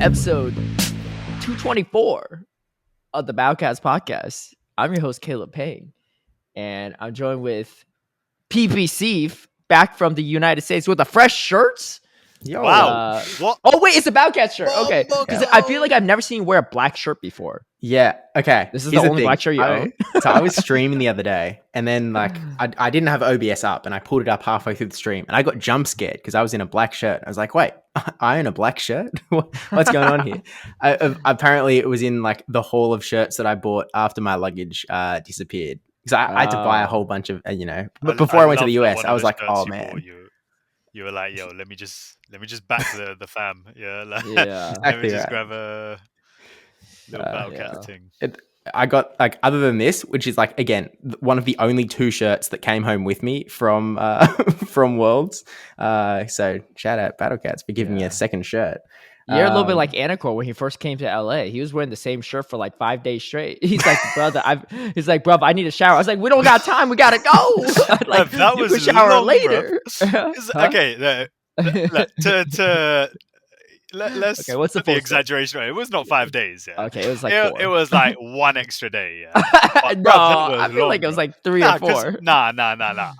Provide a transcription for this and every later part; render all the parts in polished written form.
episode 224 of the Battle Catz podcast. I'm your host, Caleb Peng, and I'm joined with PPC back from the United States with a fresh shirt. Yo, wow. What? Oh, wait, it's a Battle Catz shirt. Okay. Because I feel like I've never seen you wear a black shirt before. Yeah, okay. This is the only black shirt you own? So I was streaming the other day, and then I didn't have OBS up, and I pulled it up halfway through the stream, and I got jump scared because I was in a black shirt. I was like, wait, I own a black shirt? What's going on here? Apparently, it was in like the haul of shirts that I bought after my luggage disappeared. Because I had to buy a whole bunch of, but before I went to the US, I was like, oh man. You were like, yo, let me just back the fam. Yeah, Yeah. let me just grab a little Battle Catz thing. I got other than this, which is like again one of the only two shirts that came home with me from from Worlds. So shout out Battle Catz for giving me a second shirt. You're a little bit like Anicor when he first came to LA. He was wearing the same shirt for like 5 days straight. He's like, brother, I need a shower. I was like, we don't got time. We gotta go. Like, that was you can shower long, later. Okay, let's okay, what's the full exaggeration? It was not 5 days. Yeah. Okay, it was like 4. It was like one extra day. Yeah. No, I feel like it was like 3 or 4. Nah.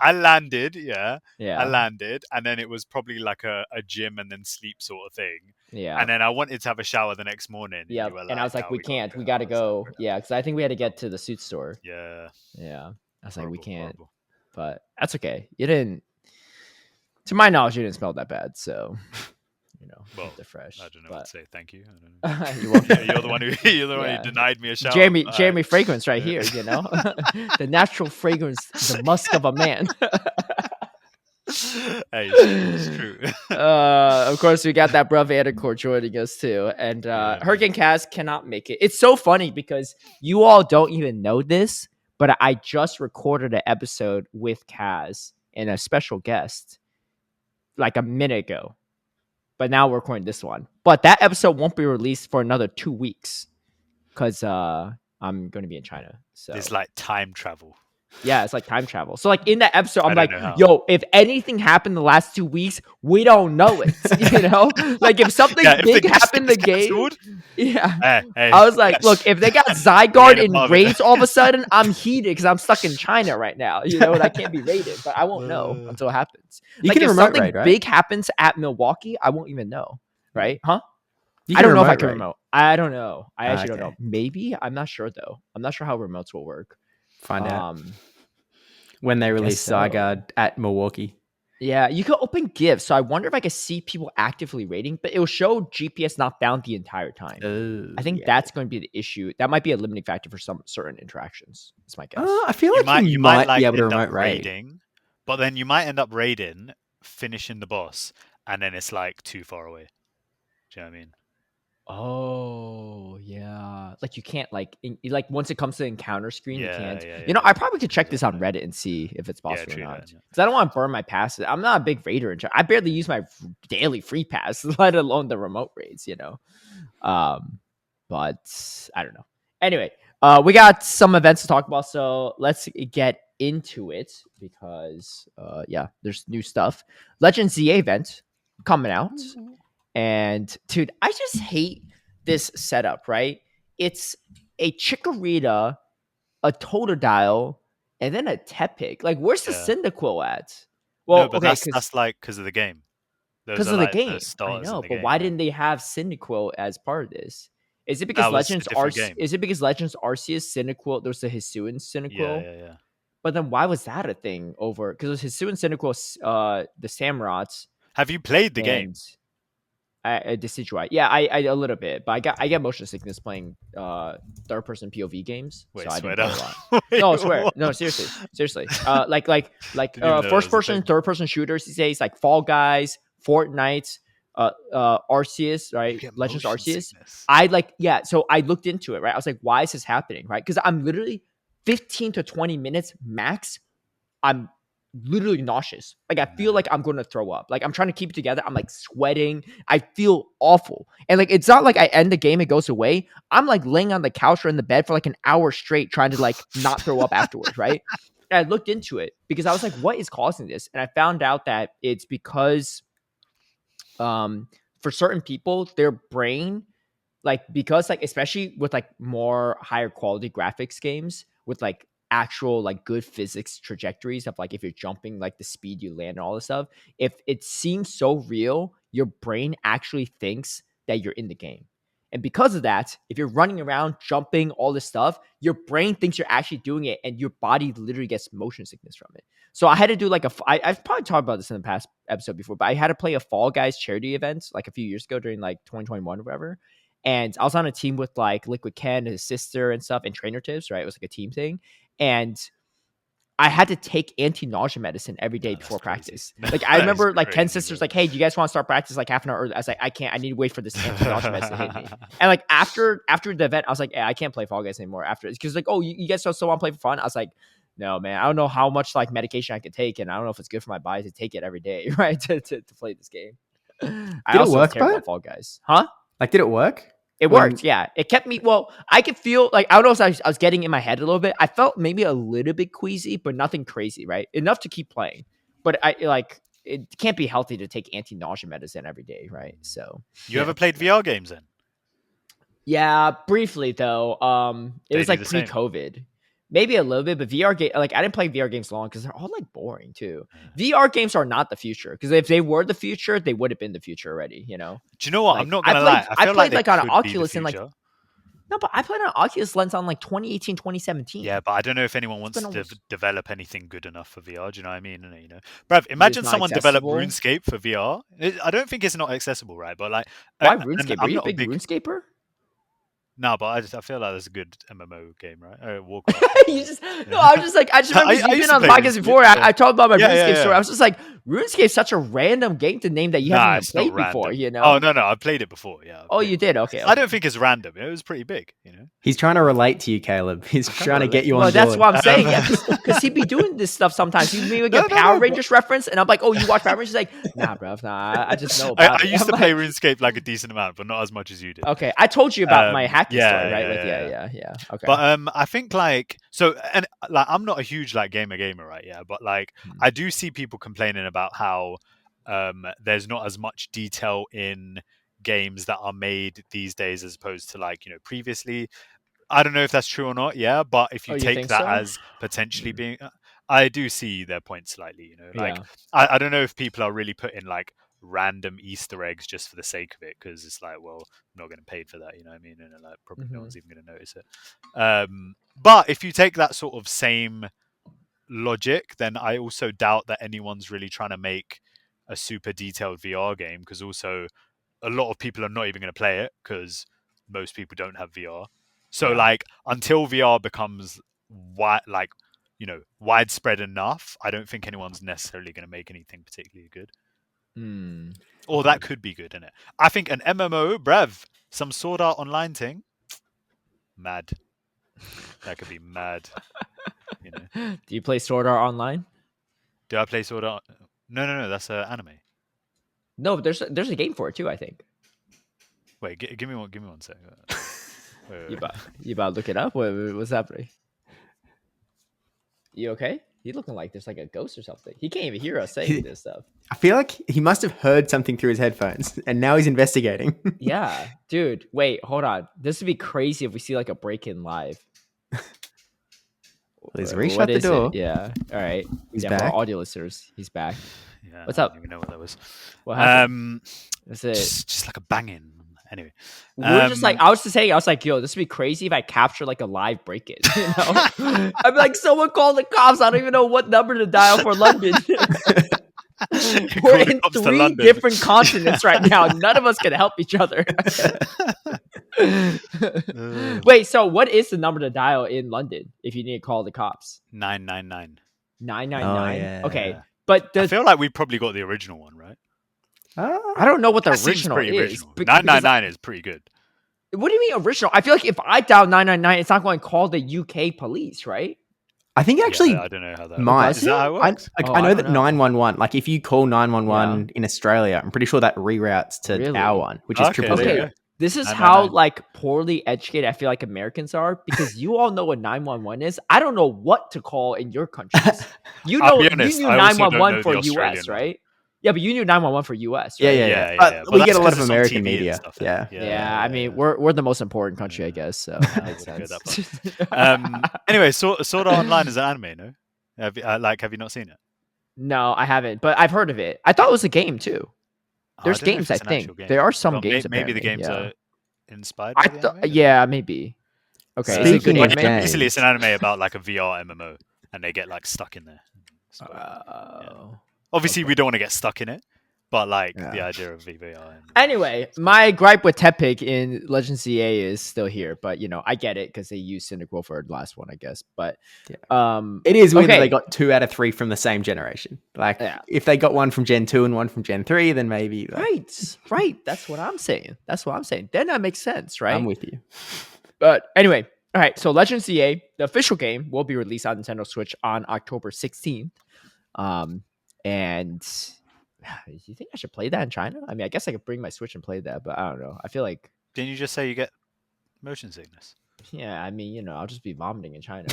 I landed. Yeah. I landed, and then it was probably like a gym and then sleep sort of thing. Yeah. And then I wanted to have a shower the next morning. Yeah. And I was like, we can't. We gotta go. Yeah, because I think we had to get to the suit store. Yeah. Yeah. I was like, we can't. Horrible. But that's okay. You didn't. To my knowledge, you didn't smell that bad. So. Well, they're fresh. I don't know but... what to say. Thank you. I don't know. You're welcome. You're the one who denied me a shower. Jeremy fragrance right here. The natural fragrance, the musk of a man. Hey, it's true. Of course, we got that bruv Anicor joining us too, and HurricaneKaz cannot make it. It's so funny because you all don't even know this, but I just recorded an episode with Kaz and a special guest like a minute ago. But now we're recording this one. But that episode won't be released for another 2 weeks because I'm going to be in China. So it's like time travel. Yeah, it's like time travel. So like in that episode, I'm like, yo, if anything happened the last 2 weeks, we don't know it. Like if something big happened in the game. Yeah. Hey. I was like, look, if they got Zygarde in raids all of a sudden, I'm heated because I'm stuck in China right now. And I can't be raided, but I won't know until it happens. You like can if something raid, right? big happens at Milwaukee, I won't even know. Right? Huh? I don't know if I can remote. I don't know. I actually don't know. Maybe. I'm not sure though. I'm not sure how remotes will work. Find out when they release Zygarde at Milwaukee. Yeah, you could open gifts. So I wonder if I could see people actively raiding, but it will show GPS not found the entire time. I think that's going to be the issue. That might be a limiting factor for some certain interactions. That's my guess. I feel like you might be able to remote raiding, but then you might end up raiding, finishing the boss, and then it's like too far away. Do you know what I mean? Oh yeah, like you can't like once it comes to the encounter screen, you can't. Yeah, I probably could check this on Reddit and see if it's possible or not. Because I don't want to burn my passes. I'm not a big raider in China. I barely use my daily free pass, let alone the remote raids. But I don't know. Anyway, we got some events to talk about, so let's get into it because there's new stuff. Legend ZA event coming out. And dude, I just hate this setup, right? It's a Chikorita, a Totodile, and then a Tepig. Like, where's the Cyndaquil at? Well, no, but that's like because of the game. Because of the game. I know, but why didn't they have Cyndaquil as part of this? Is it because Legends Arceus? Is it because Legends Arceus Cyndaquil? There's the Hisuian Cyndaquil. Yeah. But then why was that a thing over? Because it was Hisuian Cyndaquil, the Samurats. Have you played the game? I Decidueye. Yeah, I a little bit, but I get motion sickness playing third person POV games. Wait, so I swear didn't play a lot. No, I swear. No, seriously. Like first person, third person shooters these days, like Fall Guys, Fortnite, Arceus, right? Legends Arceus. Sickness. So I looked into it, right? I was like, why is this happening, right? Because I'm literally 15 to 20 minutes max. I'm literally nauseous. Like I feel like I'm going to throw up. Like I'm trying to keep it together. I'm like sweating. I feel awful. And like it's not like I end the game, it goes away. I'm like laying on the couch or in the bed for like an hour straight trying to like not throw up afterwards, right? And I looked into it because I was like, what is causing this? And I found out that it's because for certain people, their brain like because like especially with like more higher quality graphics games with like actual like good physics trajectories of like if you're jumping, like the speed you land and all this stuff, if it seems so real, your brain actually thinks that you're in the game. And because of that, if you're running around jumping all this stuff, your brain thinks you're actually doing it, and your body literally gets motion sickness from it. So I had to do like I've probably talked about this in the past episode before, but I had to play a Fall Guys charity event like a few years ago during like 2021 or whatever. And I was on a team with like Liquid Ken, his sister and stuff, and Trainer Tips, right? It was like a team thing. And I had to take anti-nausea medicine every day before practice. Like I remember like Ken's sister's like, hey, do you guys want to start practice like half an hour early? I was like, I can't, I need to wait for this anti-nausea medicine to hit me. And like after the event, I was like, I can't play Fall Guys anymore after this. Cause like, oh, you guys still want to play for fun? I was like, no, man, I don't know how much like medication I could take, and I don't know if it's good for my body to take it every day, right? to play this game. I also was terrible at Fall Guys. Huh? Like, did it work? It worked, yeah. It kept me, well, I could feel, like, I don't know if I was getting in my head a little bit. I felt maybe a little bit queasy, but nothing crazy, right? Enough to keep playing. But it can't be healthy to take anti-nausea medicine every day, right? So. You ever played VR games then? Yeah, briefly, though. It was like pre-COVID. Maybe a little bit, but VR game, like I didn't play VR games long because they're all like boring too. VR games are not the future, because if they were the future, they would have been the future already. You know. Do you know what? Like, I'm not gonna lie. I played like on an Oculus and like. No, but I played on Oculus Lens on like 2018, 2017. Yeah, but I don't know if anyone wants to develop anything good enough for VR. Do you know what I mean? You know, bruv, imagine someone developed RuneScape for VR. I don't think it's not accessible, right? But like, why RuneScape? Are you a big RuneScaper? No, but I feel like that's a good MMO game, right? Warcraft. No, I was just like, I just remember you've been on the podcast before. I talked about my RuneScape story. I was just like, RuneScape's such a random game to name that you haven't even played before, you know? Oh, no, I played it before, yeah. Oh, you did? Okay. I don't think it's random. It was pretty big, you know? He's trying to relate to you, Caleb. He's trying to get you on board. That's what I'm saying, yeah. Because he'd be doing this stuff sometimes. He'd maybe get Power Rangers reference, and I'm like, oh, you watch Power Rangers? He's like, nah, bro, I just know about it. I used to play RuneScape like a decent amount, but not as much as you did. Okay, I told you about my hacking story, right? Yeah. Okay. But I think I'm not a huge like gamer, right? Yeah, but like I do see people complaining about how there's not as much detail in games that are made these days as opposed to like, you know, previously. I don't know if that's true or not. Yeah, but if you take that as potentially being, I do see their point slightly. You know, like I don't know if people are really putting like random Easter eggs just for the sake of it, because it's like, well, I'm not getting paid for that, you know what I mean? And like probably no one's even going to notice it. But if you take that sort of same logic, then I also doubt that anyone's really trying to make a super detailed VR game, because also a lot of people are not even going to play it because most people don't have VR. So like until VR becomes widespread enough, I don't think anyone's necessarily going to make anything particularly good. Or that could be good, innit? I think an MMO, bruv, some Sword Art Online thing, mad. That could be mad. You know? Do you play Sword Art Online? Do I play Sword Art? No, that's anime. No, but there's a game for it too, I think. Wait, give me one second. Wait. You about to look it up? What's happening? You okay? He's looking like there's like a ghost or something. He can't even hear us saying this stuff. I feel like he must have heard something through his headphones, and now he's investigating. Yeah, dude. Wait, hold on. This would be crazy if we see like a break-in live. He's reshut the door. Yeah. All right. He's back. For our audio listeners, he's back. Yeah, what's up? I don't even know what that was. What happened? That's it. Just like a banging. Anyway, we're just like, I was like, yo, this would be crazy if I capture like a live break-in. You know, I'd be like, someone call the cops. I don't even know what number to dial for London. We're in 3 different continents right now. None of us can help each other. Wait, so what is the number to dial in London if you need to call the cops? 999. 999. Yeah. Okay, but I feel like we probably got the original one, right? I don't know what the original is. 999 is pretty good. What do you mean original? I feel like if I dial 999, it's not going to call the UK police, right? I think actually, I don't know how that might. Is that how it works? I know that 911, like if you call 911 in Australia, I'm pretty sure that reroutes to our one, which is triple zero. Okay, this is how like poorly educated I feel like Americans are, because you all know what 911 is. I don't know what to call in your countries. You know, you knew 911 for US, right? Yeah, but you knew 911 for US, Yeah, right? yeah. But we get that's a lot 'cause of it's on American TV and media. stuff, Yeah. Yeah, I mean, we're the most important country, I guess. So I makes wouldn't go sense. that far. Anyway, Sword Art Online is an anime, no? Have you not seen it? No, I haven't, but I've heard of it. I thought it was a game too. There's I don't know if games, I it's an actual think. game. There are some Well, games. maybe the Apparently. games Yeah. are inspired by the anime. Yeah, maybe. Okay, is it good Speaking of anime? Basically, it's an anime about like a VR MMO, and they get like stuck in there. Obviously, we don't want to get stuck in it, but like the idea of VR. Anyway, my gripe with Tepig in Legend CA is still here, but I get it because they used Cynical for the last one, I guess. But it is weird that they got 2 out of 3 from the same generation. Like, if they got one from Gen 2 and one from Gen 3, then maybe. Right. That's what I'm saying. Then that makes sense, right? I'm with you. But anyway, all right. So Legend CA, the official game, will be released on Nintendo Switch on October 16th. And do you think I should play that in China? I mean, I guess I could bring my Switch and play that, but I don't know. I feel like. Didn't you just say you get motion sickness? Yeah, I mean, I'll just be vomiting in China.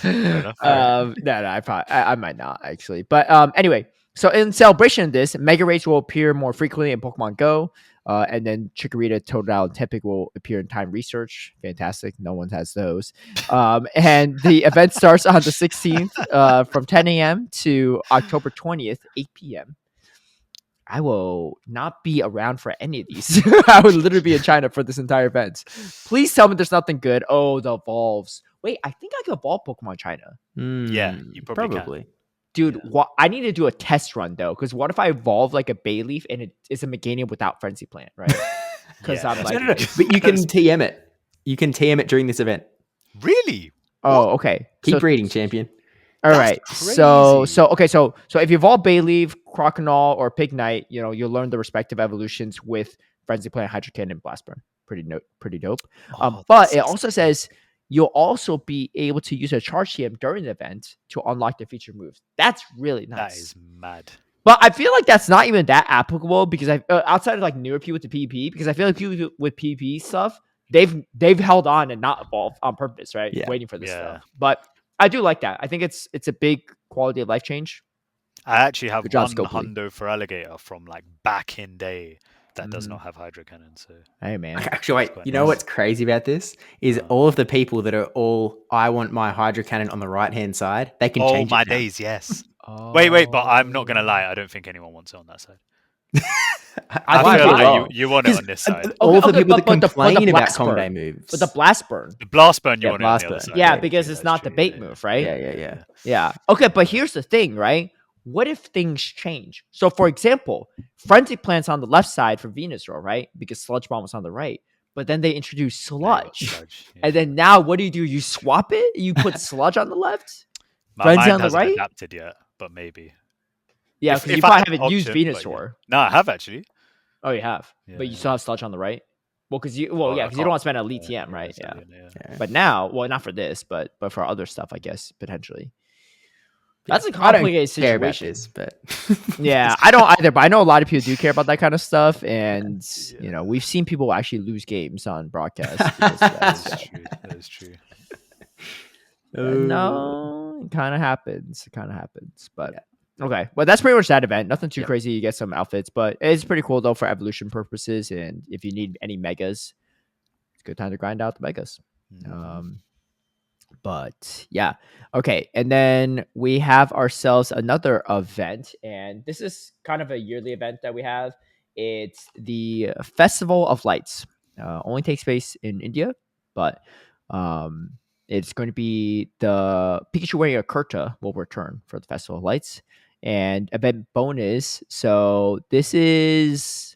No, I might not actually. But anyway, so in celebration of this, Mega Rays will appear more frequently in Pokemon Go. And then Chikorita, Totodile, and Tepig will appear in Time Research. Fantastic. No one has those. And the event starts on the 16th from 10 a.m. to October 20th, 8 p.m. I will not be around for any of these. I would literally be in China for this entire event. Please tell me there's nothing good. Oh, the evolves. Wait, I think I could evolve Pokemon in China. Yeah, you probably can. Dude, I need to do a test run though, because what if I evolve like a Bayleaf and it is a Meganium without Frenzy Plant, right? Because I'm like, no. But you can TM it. You can TM it during this event. Really? Oh, okay. Keep reading, champion. All right. So if you evolve Bayleaf, Croconaw, or Pignite, you'll learn the respective evolutions with Frenzy Plant, Hydro Cannon, and Blast Burn. Pretty dope. But it also says you'll also be able to use a Charge TM during the event to unlock the feature moves. That's really nice. That is mad. But I feel like that's not even that applicable because outside of like newer people to PvP, because I feel like people with PvP stuff, they've held on and not evolved on purpose, right? Yeah. Waiting for this stuff. But I do like that. I think it's a big quality of life change. I actually have job, one Scopely. hundo for Alligator from like back in day that does not have Hydro Cannon. So hey man, actually, wait. You know what's crazy about this is all of the people that are I want my Hydro Cannon on the right hand side. They can change. Oh my it now. days, yes. Wait, but I'm not gonna lie. I don't think anyone wants it on that side. I feel think like you want it on this side. All the people that but the complain about Blast Combo Burn. moves. But the Blast Burn. The Blast Burn you want it on Blast the other Burn. side. Yeah, because it's not the bait move, right? Yeah. Okay, but here's the thing, right? What if things change? So, for example, Frenzy Plant's on the left side for Venusaur, right? Because Sludge Bomb was on the right. But then they introduced Sludge. And then now what do? You swap it? You put Sludge on the left? My mind on the hasn't right? adapted yet, but maybe. Yeah, because you probably haven't used Venusaur. No, I have actually. Oh, you have? Yeah, but you still have Sludge on the right? Well, because you don't want to spend Elite TM, right? Yeah. But now, well, not for this, but for other stuff, I guess, potentially. That's a complicated situation. But yeah, I don't either, but I know a lot of people do care about that kind of stuff, and we've seen people actually lose games on broadcast. That is true. No, it kind of happens. But okay, well, that's pretty much that event. Nothing too crazy. You get some outfits, but it's pretty cool though for evolution purposes. And if you need any megas, it's a good time to grind out the megas. But yeah, okay. And then we have ourselves another event, and this is kind of a yearly event that we have. It's the Festival of Lights. Only takes place in India, but it's going to be the Pikachu wearing a kurta will return for the Festival of Lights, and event bonus. So this is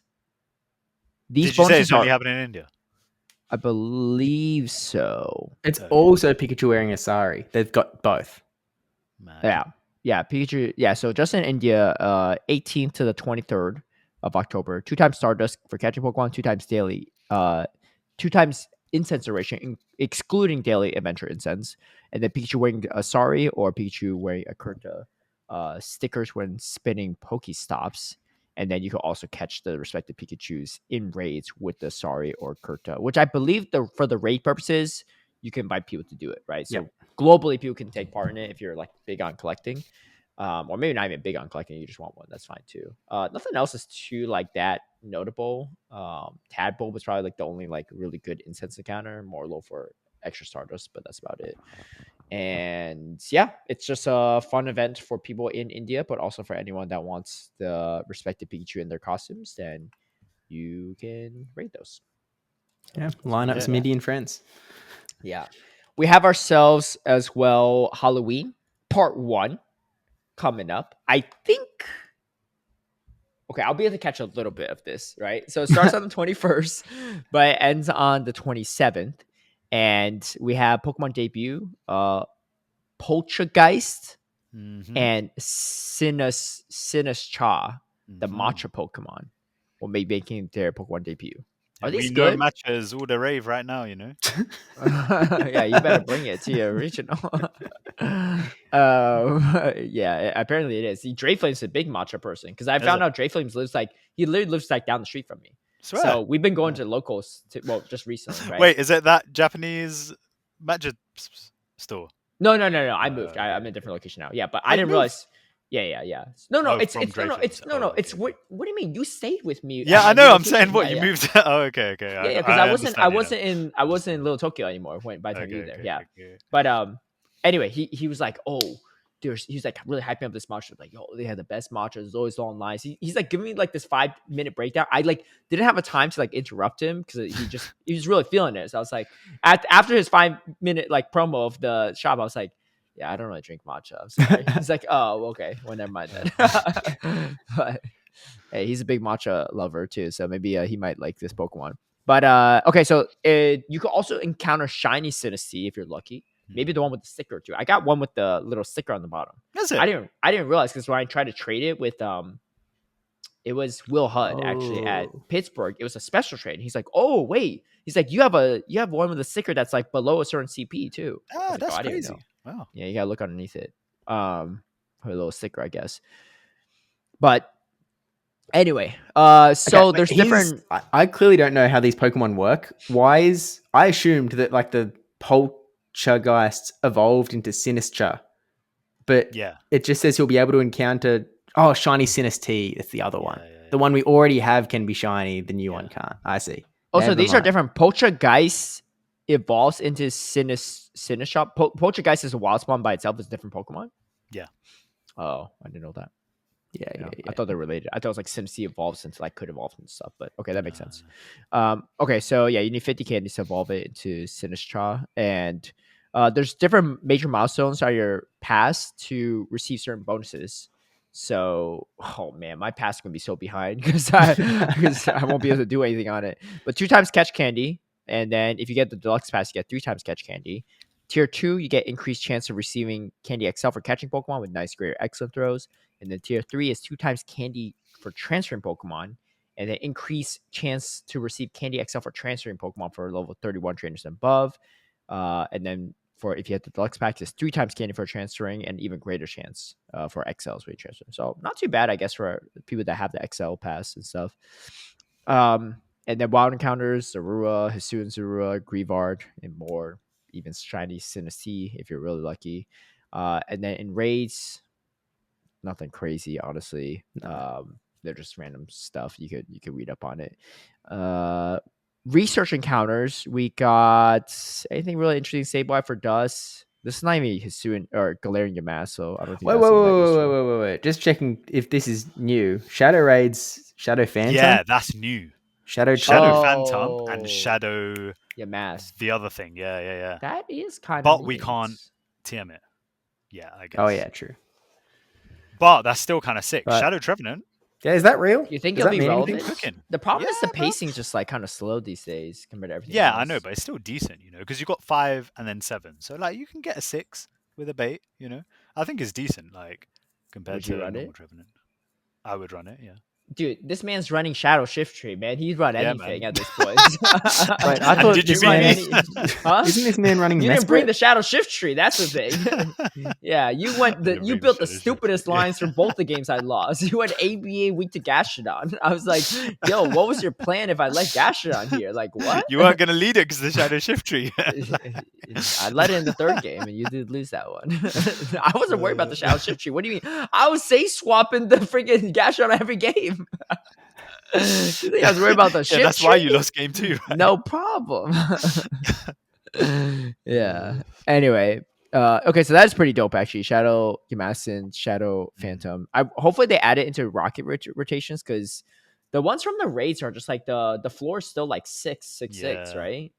these. Did you say it's only happening in India? I believe so. It's also Pikachu wearing a sari. They've got both. Man. Yeah, Pikachu. Yeah, so just in India, 18th to the 23rd of October. 2 times Stardust for catching Pokemon, 2 times daily. 2 times incense duration, excluding daily adventure incense. And then Pikachu wearing a sari or Pikachu wearing a kurta. Stickers when spinning Pokestops. And then you can also catch the respective Pikachus in raids with the Sari or Kurta, which I believe for the raid purposes, you can invite people to do it, right? So globally, people can take part in it if you're like big on collecting. or maybe not even big on collecting. You just want one. That's fine too. Nothing else is too like that notable. Tadpole was probably like the only like really good incense encounter. More low for extra Stardust, but that's about it. And yeah, it's just a fun event for people in India, but also for anyone that wants the respective Pikachu in their costumes. Then you can raid those. Yeah, line up some Indian friends. Yeah, we have ourselves as well Halloween Part 1 coming up. I think. Okay, I'll be able to catch a little bit of this, right? So it starts on the 21st, but it ends on the 27th. And we have Pokemon debut, Poltchageist and Sinistcha, the matcha Pokemon, will be making their Pokemon debut. Are these good? Matcha is all the rave right now, you know? Yeah, you better bring it to your original. Yeah, apparently it is. See, Drayflame's a big matcha person because I found out Drayflames lives like he literally lives like down the street from me. Swear. So we've been going to locals just recently, right? Wait, is it that Japanese matcha store? No. I moved. I'm in a different location now. Yeah, but I didn't realize. Yeah. No. It's what do you mean? You stayed with me? Yeah, I know. I'm saying what you moved. Oh, okay. Yeah, because I wasn't in Little Tokyo anymore by the time you were there. Yeah, but anyway, he was like, oh. He's like really hyping up this matcha. Like, yo, they had the best matcha. There's always long lines. He's like giving me like this 5-minute breakdown. I like didn't have a time to like interrupt him because he was really feeling it. So I was like, after his 5-minute like promo of the shop, I was like, yeah, I don't really drink matcha. I'm sorry. He's like, oh, okay, well, never mind then. But hey, he's a big matcha lover too, so maybe he might like this Pokemon. But okay, so you could also encounter shiny Sinistcha if you're lucky. Maybe the one with the sticker too. I got one with the little sticker on the bottom. Is it? I didn't realize because when I tried to trade it with it was Will Hudd actually at Pittsburgh. It was a special trade. And he's like, oh wait. He's like, you have one with a sticker that's like below a certain CP too. Ah, that's crazy. Wow. Yeah, you gotta look underneath it. For a little sticker, I guess. But anyway, so there's different. I clearly don't know how these Pokemon work. I assumed that like the Poltchageist evolved into Sinistcha, but it just says he'll be able to encounter shiny Sinistcha. That's the other one. The one we already have can be shiny. The new one can't. I see. Also, these are different. Poltchageist evolves into Sinistcha. Poltchageist is a wild spawn by itself. It's a different Pokemon. Yeah. Oh, I didn't know that. Yeah. I thought they're related. I thought it was like SimC evolves into like could evolve and stuff, but okay, that makes sense. Okay, so yeah, you need 50 candies to evolve it into Sinistcha, and there's different major milestones on your pass to receive certain bonuses. So, oh man, my pass is gonna be so behind because I won't be able to do anything on it. But 2 times catch candy, and then if you get the deluxe pass, you get 3 times catch candy. Tier 2, you get increased chance of receiving Candy XL for catching Pokemon with nice, great, or excellent throws. And then Tier 3 is 2 times Candy for transferring Pokemon. And then increased chance to receive Candy XL for transferring Pokemon for level 31 trainers and above. And then if you have the Deluxe Pack, it's 3 times Candy for transferring and even greater chance for XLs when you transfer. So not too bad, I guess, for people that have the XL pass and stuff. And then Wild Encounters, Zorua, Hisuian Zorua, Grievard, and more. Even shiny Sinistcha if you're really lucky. And then in raids, nothing crazy, honestly. They're just random stuff. You could read up on it. Research encounters, we got anything really interesting. Sableye for Dust. This is not even Hisuian or Galarian Yamask, so I don't think wait. Just checking if this is new. Shadow Raids, Shadow Phantom? Yeah, that's new. Shadow Phantom and Shadow Yamask. The other thing, yeah. That is kind of But we can't TM it. Yeah, I guess. Oh yeah, true. But that's still kind of sick. But, Shadow Trevenant. Yeah, is that real? You think Does it'll be relevant? The problem is the bro. pacing's just like kind of slow these days compared to everything Yeah, else. I know, but it's still decent, because you got 5 and then 7. So like you can get a 6 with a bait, I think it's decent, like compared to normal Trevenant. I would run it, yeah. Dude, this man's running Shadow Shift Tree, man. He'd run anything at this point. Wait, I thought Did you this mean man, Huh? isn't this man running? You didn't bring the Mesprit? Shadow Shift Tree. That's the thing. Yeah, you built the stupidest lines for both the games I lost. You went ABA weak to Gastrodon. I was like, yo, what was your plan if I let Gastrodon here? Like, what? You weren't gonna lead it because the Shadow Shift Tree. I led it in the third game, and you did lose that one. I wasn't worried about the Shadow Shift Tree. What do you mean? I was safe swapping the freaking Gastrodon every game. You think I was worried about the shift that's tree? why you lost game 2. Right? No problem. Yeah. Anyway, okay, so that's pretty dope actually. Shadow Yamasin, Shadow Phantom. Hopefully they add it into rocket rotations because the ones from the raids are just like the floor is still like 666, right?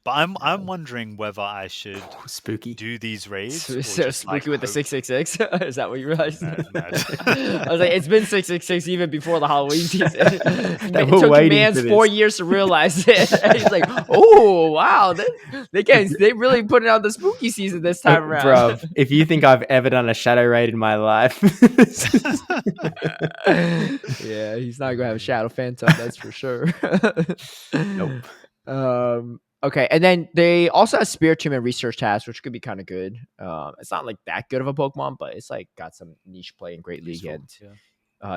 But I'm wondering whether I should Spooky. do these raids. So or just, spooky like, with the 666. Is that what you realized? No. I was like, it's been 666 even before the Halloween season. They It were took waiting man's for 4 this. years to realize it. And he's like, oh wow, they really put it on the spooky season this time around. Bruv, if you think I've ever done a shadow raid in my life, Yeah, he's not gonna have a Shadow Phantom, that's for sure. Nope. Okay, and then they also have Spirit Tomb and Research Task, which could be kind of good. It's not like that good of a Pokemon, but it's like got some niche play in Great League. And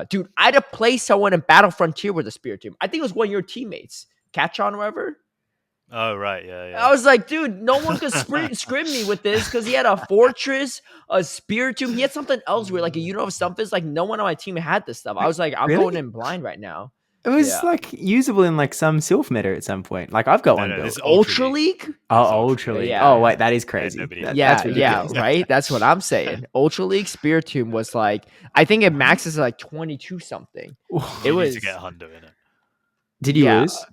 dude, I had to play someone in Battle Frontier with a Spirit Tomb. I think it was one of your teammates, Catchon or whatever. Oh right, yeah. I was like, dude, no one could scrim me with this because he had a Fortress, a Spirit Tomb. He had something else weird, like a Unit of Stumpus. Like no one on my team had this stuff. I was like, I'm Really? going in blind right now. It was like usable in like some Sylph meta at some point. Like I've got one built. It's Ultra League? Oh, Ultra League. Yeah. Oh wait, that is crazy. Yeah, That's ridiculous. right. That's what I'm saying. Ultra League Spirit Tomb was like, I think it maxes like 22 something. It You was need to get a hundo in it. Did you lose?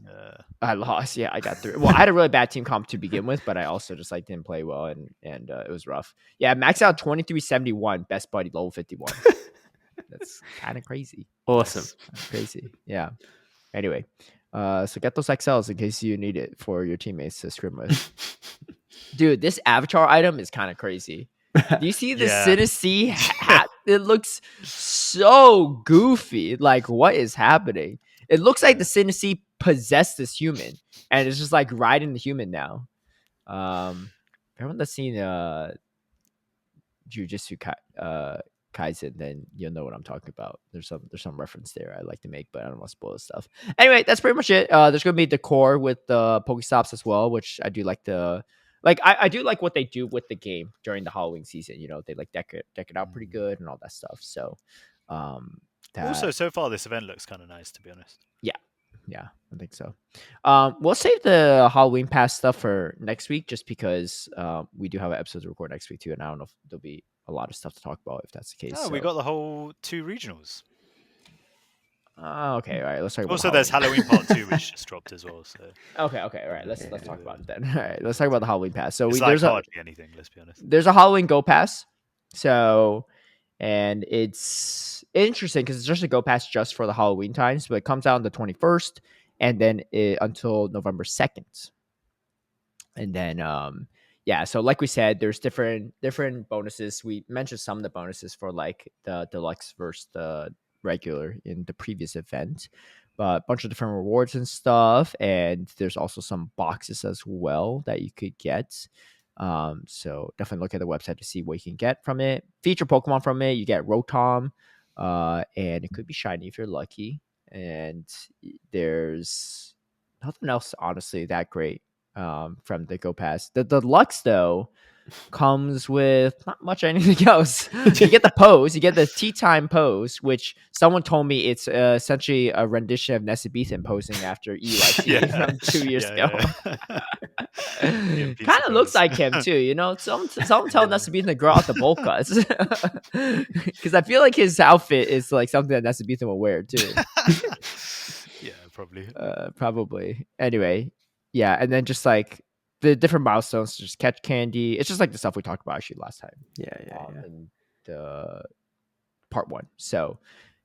I lost. Yeah, I got through. Well, I had a really bad team comp to begin with, but I also just like didn't play well, and it was rough. Yeah, max out 2371, best buddy level 51. That's kind of crazy. Awesome. That's crazy. Yeah. Anyway, so get those XLs in case you need it for your teammates to scrim with. Dude, this avatar item is kind of crazy. Do you see the City hat? It looks so goofy. Like, what is happening? It looks like the City possessed this human, and it's just like riding the human now. Everyone that's seen Jujutsu Kaisen, then you'll know what I'm talking about. There's some reference there I like to make, but I don't want to spoil this stuff. Anyway, that's pretty much it. There's gonna be decor with the Pokestops as well, which I do like the. Like I do like what they do with the game during the Halloween season. You know, they like deck it out pretty good and all that stuff. So, also so far this event looks kind of nice, to be honest. Yeah, I think so. We'll save the Halloween pass stuff for next week, just because we do have an episode to record next week too, and I don't know if there'll be a lot of stuff to talk about if that's the case. Oh, we got the whole 2 regionals. Okay, all right. Let's talk about. Also, there's Halloween Part 2, which just dropped as well. So okay, all right. Let's talk about it then. All right, let's talk about the Halloween pass. So it's there's hardly anything. Let's be honest. There's a Halloween Go Pass. So, and it's interesting because it's just a Go Pass just for the Halloween times, but it comes out on the 21st, and then until November 2nd. And then so like we said, there's different bonuses. We mentioned some of the bonuses for like the deluxe versus the regular in the previous event, but a bunch of different rewards and stuff. And there's also some boxes as well that you could get. So definitely look at the website to see what you can get from it. Feature Pokemon from it. You get Rotom, and it could be shiny if you're lucky. And there's nothing else honestly that great from the Go Pass. The deluxe though comes with not much anything else. You get the pose, you get the tea time pose, which someone told me it's essentially a rendition of Nesibithan posing after EYT from 2 years ago. Kind of looks like him too, you know. Someone tell Nesibithan to grow out the bowl cuts, because I feel like his outfit is like something that Nesibithan will wear too. Yeah, probably. Probably. Anyway, yeah, and then just like the different milestones, just catch candy. It's just like the stuff we talked about actually last time. In the part 1. So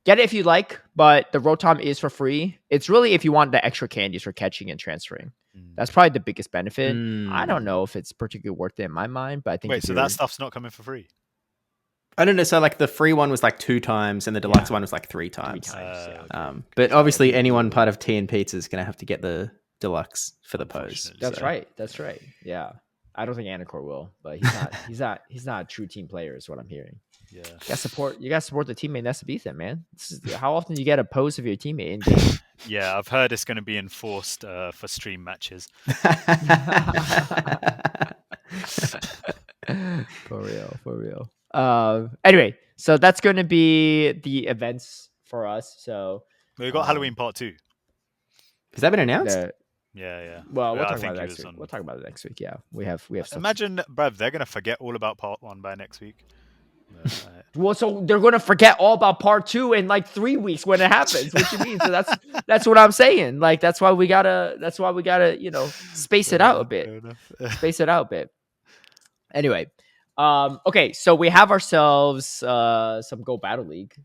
get it if you like, but the Rotom is for free. It's really if you want the extra candies for catching and transferring. That's probably the biggest benefit. I don't know if it's particularly worth it in my mind, but I think. Wait, so that stuff's not coming for free? I don't know. So like the free one was like 2 times, and the deluxe one was like 3 times. 3 times. Okay. But obviously, anyone part of Tea and Pizza is going to have to get the deluxe for the pose. That's right. That's right. Yeah, I don't think Anicor will, but he's not a true team player, is what I'm hearing. Yeah, you got to support the teammate that's to beat them, man. How often do you get a pose of your teammate in game? Yeah, I've heard it's going to be enforced for stream matches. For real. Anyway, so that's going to be the events for us. So we got Halloween Part 2. Has that been announced? Yeah. Well, we'll talk about it next week. We'll talk about it next week. Yeah, we have stuff. Imagine, bruv, they're going to forget all about Part 1 by next week. Well, so they're going to forget all about Part 2 in like 3 weeks when it happens. What you mean? So that's what I'm saying. Like that's why we gotta space it out a bit. Space it out a bit. Anyway, okay, so we have ourselves some Go Battle League.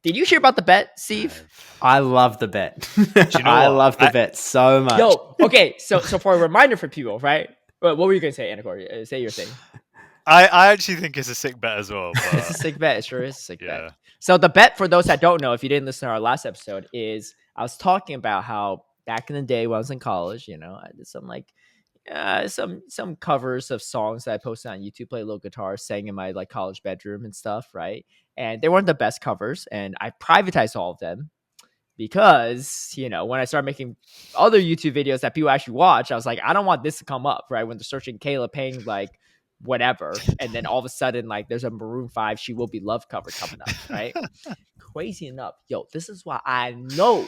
Did you hear about the bet, Steve? I love the bet. I love the bet so much. Yo, okay, so for a reminder for people, right? What were you gonna say, Anicor? Say your thing. I actually think it's a sick bet as well. But... It's a sick bet. It sure is a sick bet. So the bet, for those that don't know, if you didn't listen to our last episode, is I was talking about how back in the day when I was in college, I did some like some covers of songs that I posted on YouTube, play a little guitar, sang in my like college bedroom and stuff, right? And they weren't the best covers, and I privatized all of them because when I started making other YouTube videos that people actually watch, I was like, I don't want this to come up, right? When they're searching Caleb, Peng, like whatever, and then all of a sudden like there's a Maroon 5 She Will Be Loved cover coming up, right? Crazy enough, this is why I don't know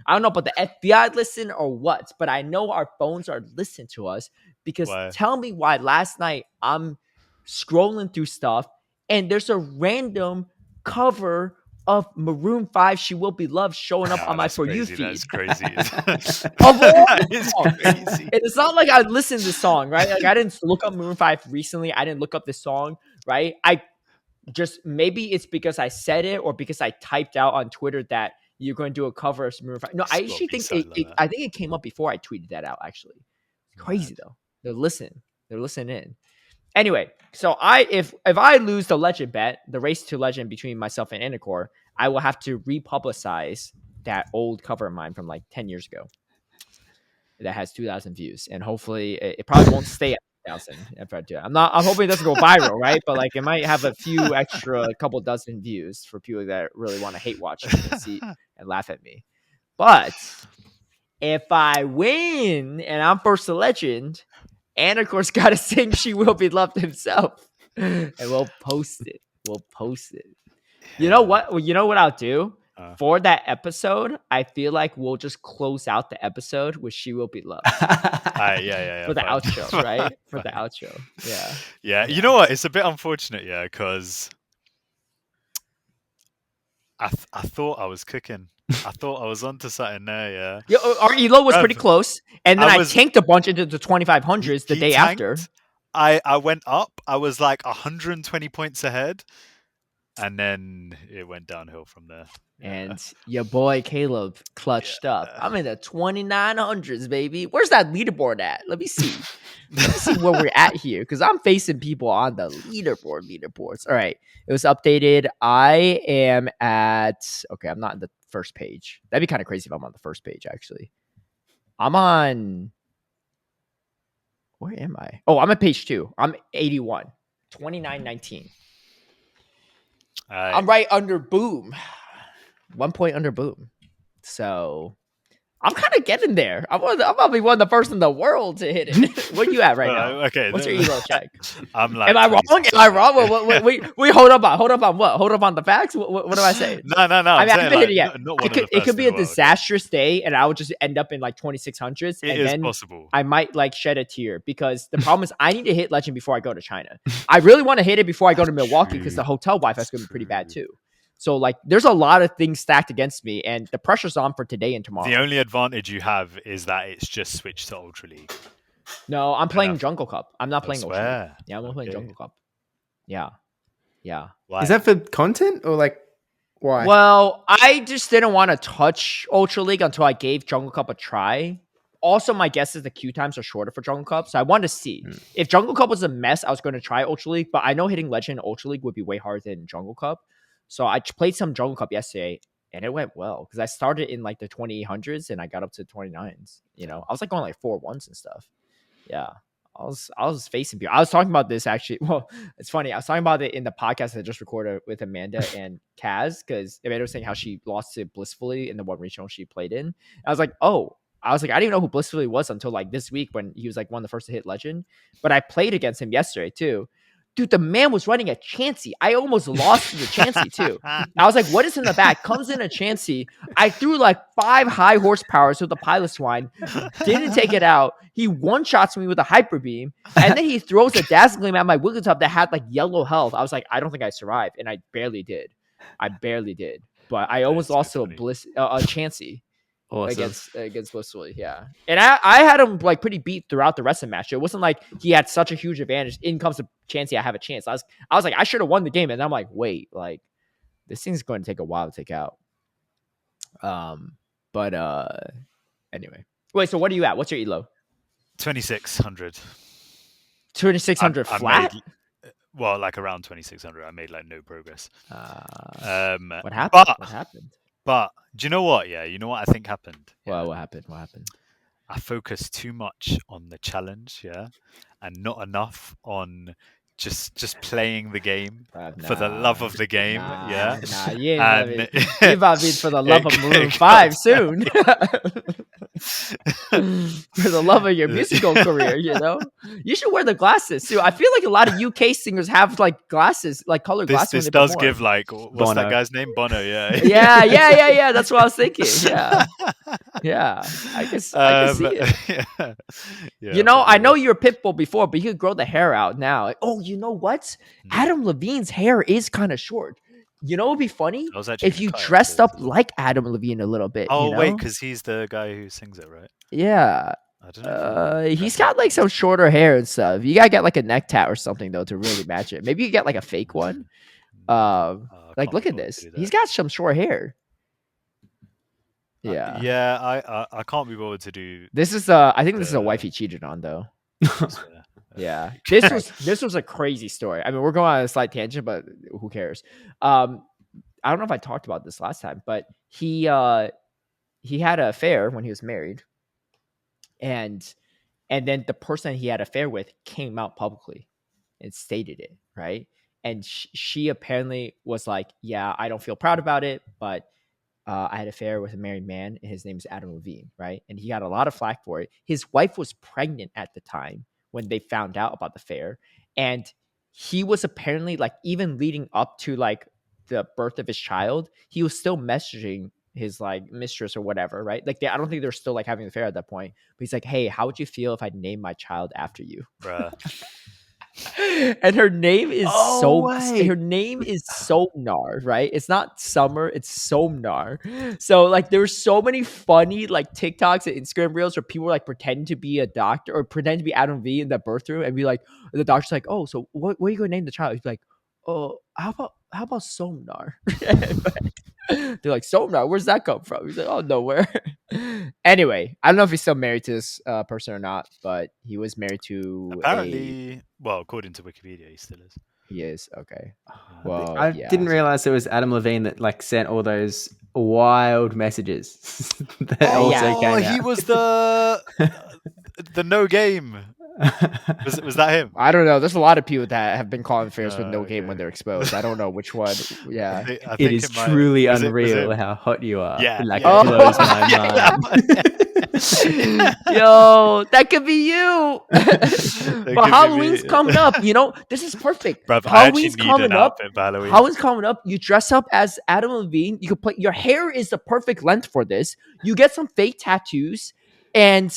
about the FBI listen or what, but I know our phones are listening to us because tell me why last night I'm scrolling through stuff and there's a random cover of Maroon 5 She Will Be Loved showing up on my For You feed. That's crazy. It's crazy. And it's not like I listened to the song, right? Like I didn't look up Maroon 5 recently. I didn't look up this song, right? I just, maybe it's because I said it or because I typed out on Twitter that you're going to do a cover of Maroon 5. No, I actually think I think it came up before I tweeted that out, actually. It's crazy though. They're listening in. Anyway, so if I lose the legend bet, the race to legend between myself and Anicor, I will have to republicize that old cover of mine from like 10 years ago that has 2,000 views, and hopefully it probably won't stay at 2,000 if I do it. I'm hoping it doesn't go viral, right? But like it might have a few extra, couple dozen views for people that really want to hate watch and see and laugh at me. But if I win and I'm first to legend, Anicor's got to sing She Will Be Loved himself. And we'll post it. You know what I'll do? For that episode, I feel like we'll just close out the episode with She Will Be Loved. Yeah. For the outro, right? For the outro. Yeah. You know what? It's a bit unfortunate, because I thought I was cooking. I thought I was onto something there, yeah. Our elo was pretty close, and then I tanked a bunch into the 2500s the day after. I went up. I was like 120 points ahead, and then it went downhill from there. And your boy Caleb clutched up. I'm in the 2900s, baby. Where's that leaderboard at? Let me see. Where we're at here, because I'm facing people on the leaderboards. All right, it was updated. I am at I'm not in the first page. That'd be kind of crazy if I'm on the first page. Actually, I'm on. Where am I? Oh, I'm at page 2. I'm 81, 2919. I'm right under Boom. 1 point under Boom. So I'm kind of getting there. I'm probably one of the first in the world to hit it. Where you at right now? Okay. What's your elo check? I'm like, Am I wrong? Wait, hold up on. Hold up on what? Hold up on the facts? What am I saying? No. I mean, I haven't hit it yet. It could be a disastrous day, and I would just end up in like 2600s. It is possible. I might like shed a tear because the problem is I need to hit legend before I go to China. I really want to hit it before I go to Milwaukee because the hotel Wi-Fi is going to be pretty bad too. So, like, there's a lot of things stacked against me, and the pressure's on for today and tomorrow. The only advantage you have is that it's just switched to Ultra League. No, I'm playing Jungle Cup. I'm not playing Ultra League. Yeah, I'm playing Jungle Cup. Yeah. Why? Is that for content or, like, why? Well, I just didn't want to touch Ultra League until I gave Jungle Cup a try. also my guess is the queue times are shorter for Jungle Cup. So I wanted to see if Jungle Cup was a mess. I was going to try Ultra League, but I know hitting Legend in Ultra League would be way harder than Jungle Cup. So I played some Jungle Cup yesterday, and it went well because I started in like the 2800s and I got up to 29s. You know, I was like going like 4-1s and stuff. Yeah. I was facing people. I was talking about this actually. Well, it's funny. I was talking about it in the podcast I just recorded with Amanda and Kaz, because Amanda was saying how she lost to Blissfully in the one regional she played in. I was like, I didn't even know who Blissfully was until like this week when he was like one of the first to hit Legend. But I played against him yesterday too. Dude, the man was running a Chansey. I almost lost to the Chansey too. I was like, what is in the back? Comes in a Chansey. I threw like 5 high horsepowers with the Pilot Swine. Didn't take it out. He one-shots me with a Hyper Beam. And then he throws a Dazzling Gleam at my Wigglytuff that had like yellow health. I was like, I don't think I survived. And I barely did. But I almost lost to a Chansey. Awesome. Against Blissfully, yeah. And I had him like pretty beat throughout the rest of the match. It wasn't like he had such a huge advantage. In comes to Chansey, I have a chance. I was like, I should have won the game, and I'm like, wait, like this thing's going to take a while to take out. But anyway, wait. So what are you at? What's your elo? 2600. 2600 flat. Well, like around 2600. I made like no progress. What happened? What happened? But do you know what? Yeah, you know what I think happened? Well, what happened? I focused too much on the challenge, yeah, and not enough on just playing the game for the love of the game, yeah. You about to be for the love of Maroon 5 soon. For the love of your musical career, you know, you should wear the glasses too. I feel like a lot of UK singers have like glasses, like colored glasses. This does give like what's that guy's name? Bono, yeah. yeah. That's what I was thinking. Yeah. I can see it. Yeah, you know, I know you're Pitbull before, but you could grow the hair out now. Oh, you know what? Adam Levine's hair is kind of short. You know, it'd be funny if you dressed up like Adam Levine a little bit. Oh, you know? wait, because he's the guy who sings it, right? Yeah. I don't know. He's got like some shorter hair and stuff. You gotta get like a neck tat or something though to really match it. Maybe you get like a fake one. Like look at this. He's got some short hair. Yeah. I can't be bothered to do. This is I think this is a wife he cheated on though. Yeah, this was a crazy story. I mean, we're going on a slight tangent, but who cares? I don't know if I talked about this last time, but he had an affair when he was married, and then the person he had an affair with came out publicly and stated it, right? And she apparently was like, "Yeah, I don't feel proud about it, but I had an affair with a married man, and his name is Adam Levine, right?" And he got a lot of flack for it. His wife was pregnant at the time when they found out about the affair, and he was apparently like, even leading up to like the birth of his child, he was still messaging his like mistress or whatever, right? Like I don't think they're still like having an affair at that point, but he's like, "Hey, how would you feel if I named my child after you?" Bruh. And her name is her name is Somnar, right? It's not Summer, it's Somnar. So like there were so many funny like TikToks and Instagram reels where people were like pretending to be a doctor or pretending to be Adam V in the birth room and be like, the doctor's like, "Oh, so what are you gonna name the child?" He's like, "Oh, how about Somnar?" They're like, "Somnar, where's that come from?" He's like, "Oh, nowhere." Anyway, I don't know if he's still married to this person or not, but he was married to apparently. Well, according to Wikipedia, he still is. He is, okay. Well, I didn't realize it was Adam Levine that like sent all those wild messages. He was the no game. Was that him? I don't know. There's a lot of people that have been calling affairs with no game when they're exposed. I don't know which one. Yeah, I think it is truly unreal how hot you are. Yeah, like blows my mind. Yo, that could be you. But Halloween's coming up. You know, this is perfect. Bruv, Halloween's coming up. Halloween. Halloween's coming up. You dress up as Adam Levine. You could play. Your hair is the perfect length for this. You get some fake tattoos, and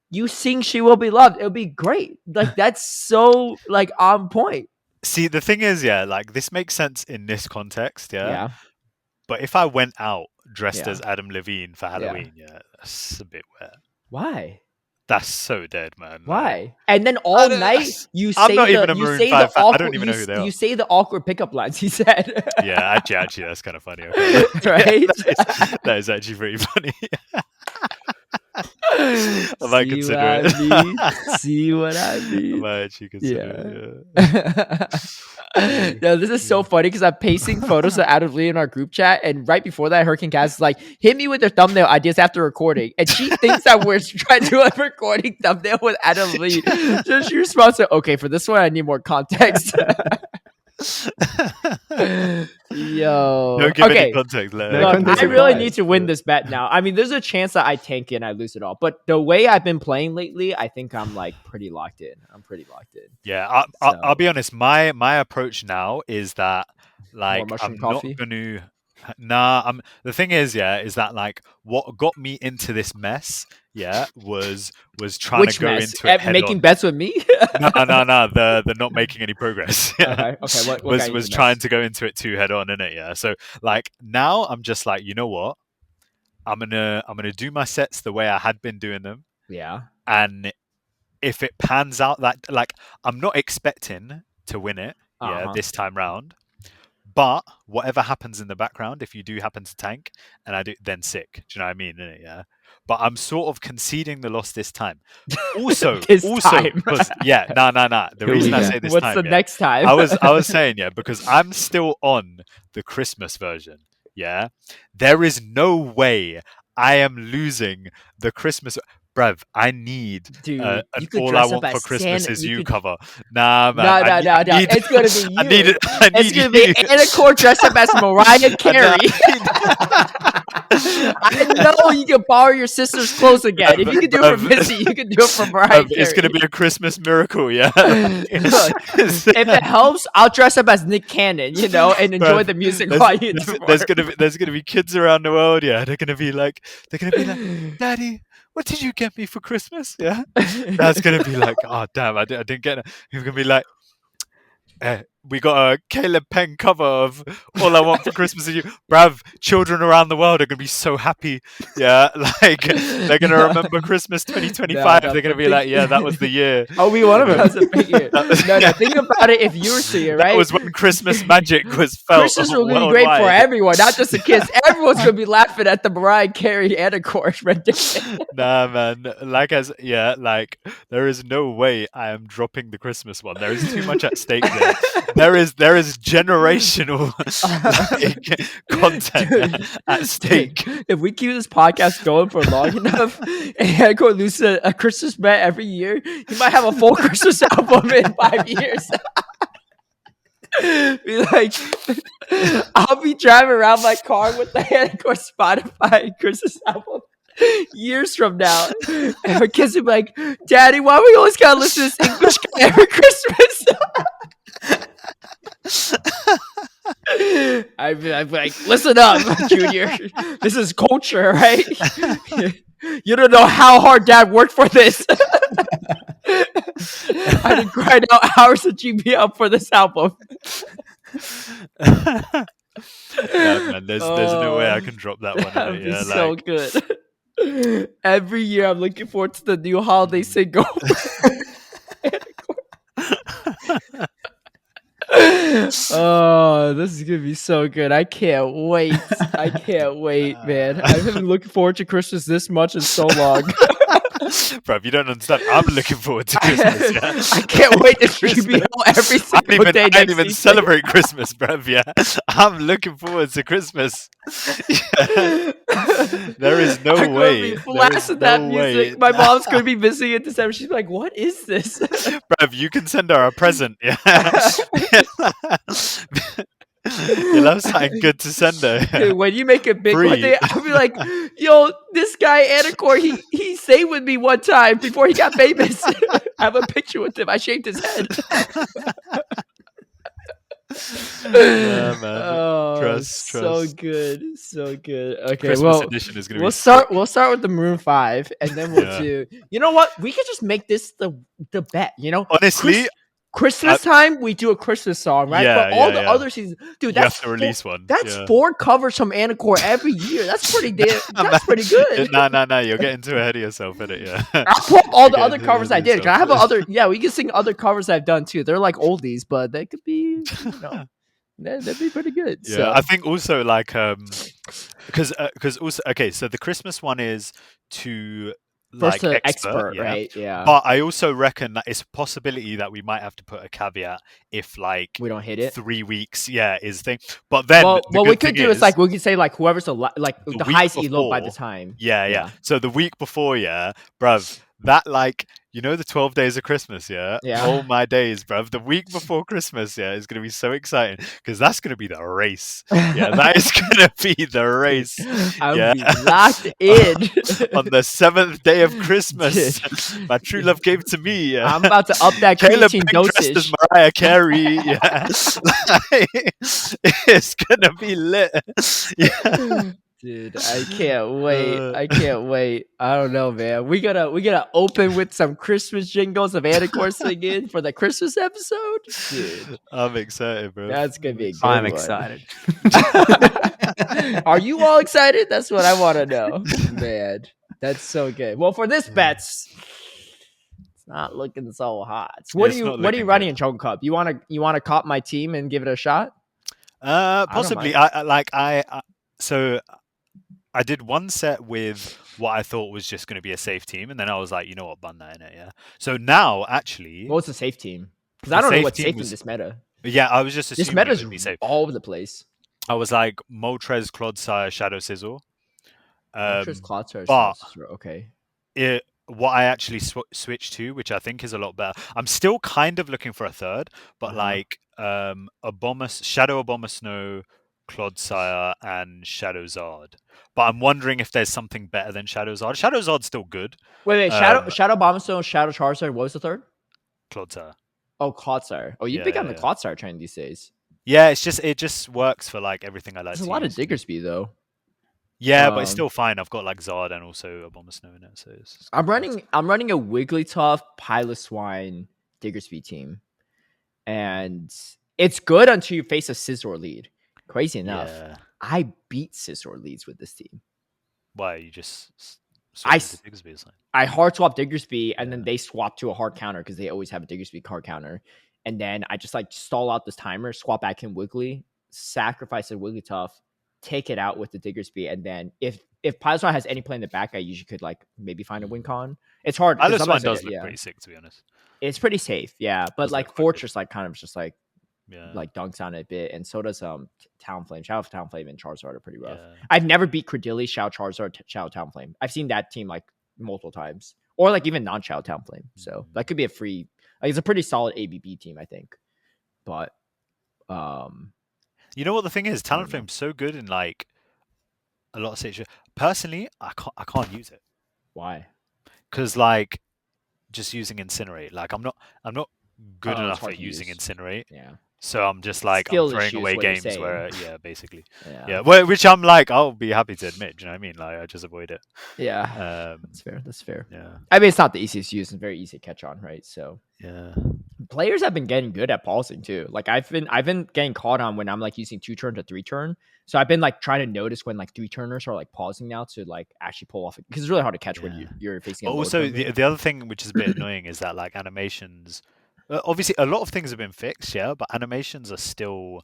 you sing "She Will Be Loved." It'll be great. Like that's so like on point. See, the thing is, like this makes sense in this context, Yeah. But if I went out dressed as Adam Levine for Halloween, that's a bit weird. Why? That's so dead, man. Why? And then all night you say I'm not even a Maroon 5 fan. I don't even know who they are. You say the awkward pickup lines. He said. Yeah, actually, that's kind of funny. Okay. Right? That is actually pretty funny. I might See consider what it. I mean? See what I I mean? might actually consider it. Yeah. No, this is so funny because I'm pasting photos of Adelaide in our group chat, and right before that, HurricaneKaz is like, "Hit me with your thumbnail ideas after recording," and she thinks that we're trying to do a recording thumbnail with Adelaide. So she responds to, "Okay, for this one, I need more context." Yo. Don't give any Okay. context. Let No her Look, context I do it. really required. need to win this bet now. I mean, there's a chance that I tank it and I lose it all. But the way I've been playing lately, I think I'm like pretty locked in. I'm pretty locked in. Yeah, I'll So, be honest. My approach now is that more like mushroom I'm coffee. not gonna. Nah, the thing is, yeah, is that like what got me into this mess, yeah, was trying Which to go mess? into it head Making on. bets with me? No, the not making any progress. Yeah. Okay. What was got you was into trying mess? to go into it too head on, innit? Yeah. So like now I'm just like, you know what? I'm gonna do my sets the way I had been doing them, Yeah. and if it pans out that like I'm not expecting to win it, yeah, this time round. But whatever happens in the background, if you do happen to tank and I do, then sick. Do you know what I mean? Innit? Yeah. But I'm sort of conceding the loss this time. Also, This time. because yeah, nah. The Here reason we I go. say this What's time, the yeah, next time? I was saying, yeah, because I'm still on the Christmas version. Yeah. There is no way I am losing the Christmas. Bruv, I need Dude, an you could All I dress Want up for as Christmas Santa. Is You You could... cover. Nah, man. No. I need, It's gonna be you. I need it. I need It's gonna you. be Anicor dressed up as Mariah Carey. I know you can borrow your sister's clothes again. If you can do it for Missy, you can do it for Mariah Carey. It's gonna be a Christmas miracle, yeah. Look, if it helps, I'll dress up as Nick Cannon, and enjoy the music while you do there's gonna be kids around the world, yeah. They're gonna be like, Daddy, what did you get me for Christmas? Yeah, that's gonna be like, oh damn, I didn't get it. He's gonna be like, we got a Caleb Peng cover of All I Want for Christmas Is You. Bruv, children around the world are going to be so happy. Yeah, like, they're going to remember Christmas 2025. They're going to be like, yeah, that was the year. Oh, we one of them. That was a big year. No, think about it. If you were to it, right? That was when Christmas magic was felt Christmas will be great for everyone, not just the kids. Everyone's going to be laughing at the Mariah Carey Anicor rendition. Nah, man. Like, there is no way I am dropping the Christmas one. There is too much at stake there. There is generational content at stake. If we keep this podcast going for long enough, and Anicor loses a Christmas bet every year, he might have a full Christmas album in 5 years. Be like, I'll be driving around my car with the Anicor Spotify Christmas album years from now, and my kids will be like, "Daddy, why we always gotta listen to this English guy every Christmas?" I'd be like, listen up, Junior. This is culture, right? You don't know how hard Dad worked for this. I did grind out hours of GBL for this album. Yeah, man, there's no way I can drop that one. That'd be Yeah, so like, good. Every year, I'm looking forward to the new holiday single. Oh, this is gonna be so good. I can't wait. Man. I haven't been looking forward to Christmas this much in so long. Bro, you don't understand. I'm looking forward to Christmas. Yeah? I can't wait to GBL every single day. I don't even celebrate Christmas, bruv. Yeah, I'm looking forward to Christmas. Yeah. There is no way. Be blasting that music. My mom's gonna be missing in December. She's like, "What is this?" Bruv, you can send her a present. Yeah. You'll have something good to send her. Dude, when you make it big Free. one day, I'll be like, "Yo, this guy Anicor, he stayed with me one time before he got famous." I have a picture with him. I shaved his head. Yeah, man. Oh, Trust. so good. Okay, Christmas edition is gonna we'll be start. We'll start with the Maroon 5, and then we'll Yeah. do. You know what? We could just make this the bet. Honestly, Christmas time, we do a Christmas song, right? Yeah, but all the yeah. other seasons, dude, you that's have to release one. That's Yeah. 4 covers from Anicor every year. That's pretty That's pretty good. Nah. You're getting too ahead of yourself, innit? Yeah. I'll pull up all the You're other getting covers too I ahead of did. I have yourself. other. Yeah, we can sing other covers I've done too. They're like oldies, but they could be. That'd be pretty good. Yeah, So. I think also like because also okay, so the Christmas one is to First like to expert, yeah. right? Yeah. But I also reckon that it's a possibility that we might have to put a caveat if like we don't hit it 3 weeks, is thing. But then what we could do is like we could say like whoever's the highest elo by the time. Yeah. So the week before, bruv, that like the 12 days of Christmas, oh my days, bruv, the week before Christmas, is gonna be so exciting because that's gonna be the race. That is gonna be the race. I'll be locked in on the 7th day of Christmas. My true love gave it to me. I'm about to up that Caleb creatine Peng dosage. dressed as Mariah Carey. It's gonna be lit. Dude, I can't wait. I don't know, man. We gotta open with some Christmas jingles of Anicor singing for the Christmas episode. Dude, I'm excited, bro. That's gonna be a good I'm one. excited. Are you all excited? That's what I want to know, man. That's so good. Well, for this bets, it's not looking so hot. So what are you running in Choco Cup? You wanna cop my team and give it a shot? Possibly. So I did one set with what I thought was just going to be a safe team, and then I was like, you know what, bun that in it, So now, actually, what's a safe team? Because I don't know what's safe in this meta. Yeah, I was just assuming this meta's it would be safe. All over the place. I was like Moltres, Clodsire, Shadow Sizzle. Moltres, Clodsire, Shadow Sizzle. Okay. What I actually switched to, which I think is a lot better. I'm still kind of looking for a third, but like Shadow Abomasnow, Clodsire, and Shadow Zard. But I'm wondering if there's something better than Shadow Zard. Shadow Zard's still good. Wait. Shadow Abomasnow, Shadow Charizard. What was the third? Clodsire. Oh, Clodsire. Oh, you big on the Clodsire train these days. Yeah, it just works for like everything I like. There's a lot of Diggersby though. Yeah, but it's still fine. I've got like Zard and also Abomasnow in it, so I'm running a Wigglytuff, Piloswine, Diggersby team, and it's good until you face a Scizor lead. Crazy enough, I beat Scizor leads with this team. Why you just? I hard swap Diggersby, and then they swap to a hard counter because they always have a Diggersby card counter. And then I just like stall out this timer, swap back in Wiggly, sacrifice a Wigglytuff, take it out with the Diggersby, and then if Piloswine has any play in the back, I usually could like maybe find a win con. It's hard. Piloswine does look pretty sick, to be honest. It's pretty safe, but like Fortress like kind of just like like dunks on it a bit, and so does Talonflame. Shadow Talonflame and Charizard are pretty rough. I've never beat Credilli, Shadow Charizard, Shadow Talonflame. I've seen that team like multiple times, or like even non-Shadow Talonflame. So that could be a free. Like it's a pretty solid ABB team, I think. But you know what the thing is, Talonflame's so good in like a lot of situations. Personally, I can't use it. Why? Because like just using Incinerate, like I'm not good enough at using Incinerate. Yeah. So I'm just like I'm throwing away games where basically. Well, which I'm like I'll be happy to admit, do you know what I mean? Like I just avoid it. Yeah. That's fair. Yeah. I mean it's not the easiest to use and very easy to catch on, right? So players have been getting good at pausing too. Like I've been getting caught on when I'm like using 2-turn to 3-turn. So I've been like trying to notice when like 3-turners are like pausing now to like actually pull off because it's really hard to catch when you're facing. Also, the other thing which is a bit annoying is that like animations. Obviously, a lot of things have been fixed, but animations are still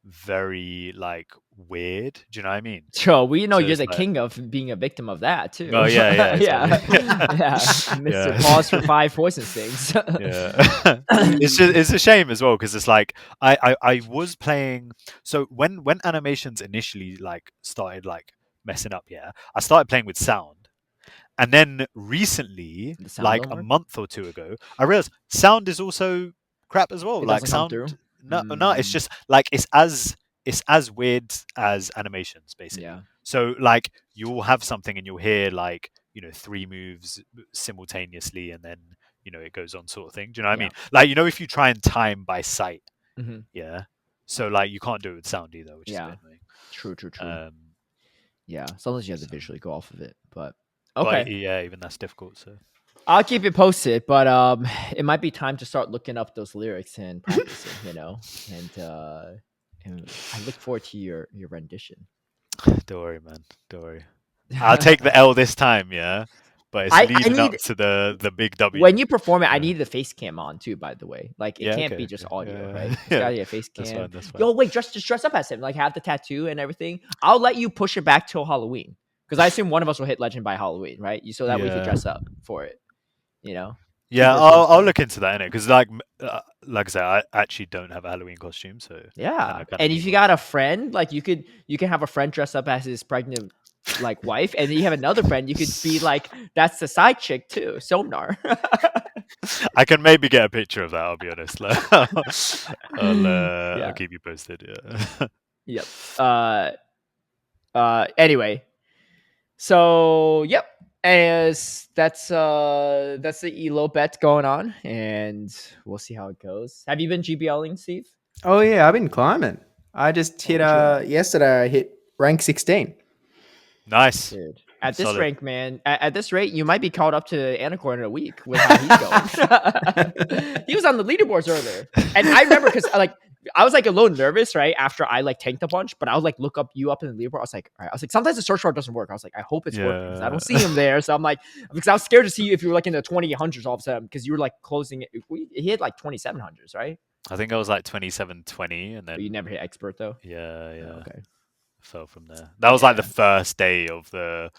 very like weird. Do you know what I mean? Sure, we know you're the king of being a victim of that too. Oh yeah. Mr. Pause for 5 poison things. It's a shame as well because it's like I was playing. So when animations initially like started like messing up, I started playing with sound. And then recently, like a month or 2 ago, I realized sound is also crap as well. Like sound, no, it's just like it's as weird as animations basically. Yeah. So like you'll have something and you'll hear like 3 moves simultaneously, and then it goes on sort of thing. Do you know what I mean? Like if you try and time by sight, so like you can't do it with sound either, which is a bit annoying. True. Sometimes you have to visually go off of it, but. Okay. But, even that's difficult. So I'll keep it posted, but it might be time to start looking up those lyrics and practicing, and I look forward to your rendition. Don't worry, man. Don't worry. I'll take the L this time, but it's leading up to the big W. When you perform it, I need the face cam on too. By the way, like it can't be just audio, right? It's gotta be a face cam. That's fine. Yo, wait, just dress up as him, like have the tattoo and everything. I'll let you push it back till Halloween. Because I assume one of us will hit legend by Halloween, right? So that we could Yeah. dress up for it. You know. Yeah, Keep it I'll fun. look into that, innit? Because like I said, I actually don't have a Halloween costume, so Yeah, kinda and need if you one. got a friend, like you can have a friend dress up as his pregnant like wife, and then you have another friend, you could be like, that's the side chick too, Somnar. I can maybe get a picture of that. I'll be honest. Like, I'll keep you posted. Yeah. Yep. Anyway, so yep, as that's the elo bet going on, and we'll see how it goes. Have you been GBLing, Steve? Oh yeah, I've been climbing. I just hit yesterday. I hit rank 16. Nice. Dude. At this Solid. rank, man, at this rate, you might be caught up to Anicor in a week with how he's going. He was on the leaderboards earlier, and I remember because I was like a little nervous, right, after I like tanked a bunch, but I would like look up you up in the leaderboard. I was like, all right. I was like, sometimes the search bar doesn't work. I was like, I hope it's working because I don't see him there. So I'm like, because I was scared to see you if you were like in the 2000s all of a sudden because you were like closing it. He hit like 2700s, right? I think I was like 2720, and then But you never hit expert though. Yeah. Oh, okay. Fell from there. That was like the first day of the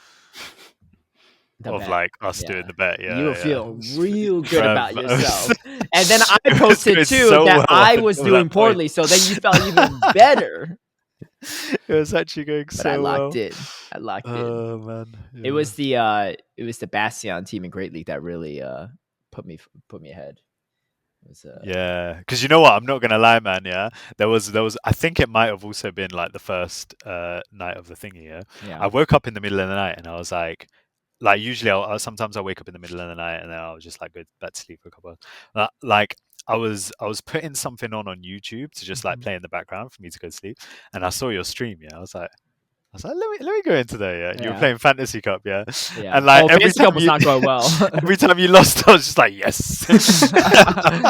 bet. Like us doing the bet. Yeah, you were feeling real good about Bruv, yourself. And then I posted doing too so that well I up was until doing that point. poorly. So then you felt even better. It was actually going But so I locked well. in. I locked in. Oh man, It was the Bastion team in Great League that really put me ahead. It was, yeah, because you know what? I'm not gonna lie, man. Yeah, there was. I think it might have also been like the first night of the thingy. Yeah, I woke up in the middle of the night and I was like usually sometimes I wake up in the middle of the night and then I'll just like go back to sleep for a couple of like I was putting something on YouTube to just like play in the background for me to go to sleep, and I saw your stream. Yeah, I was like, let me go into there. Yeah, you were playing Fantasy Cup. Yeah, and like every Fantasy Cup was not going well. Every time you lost, I was just like, yes.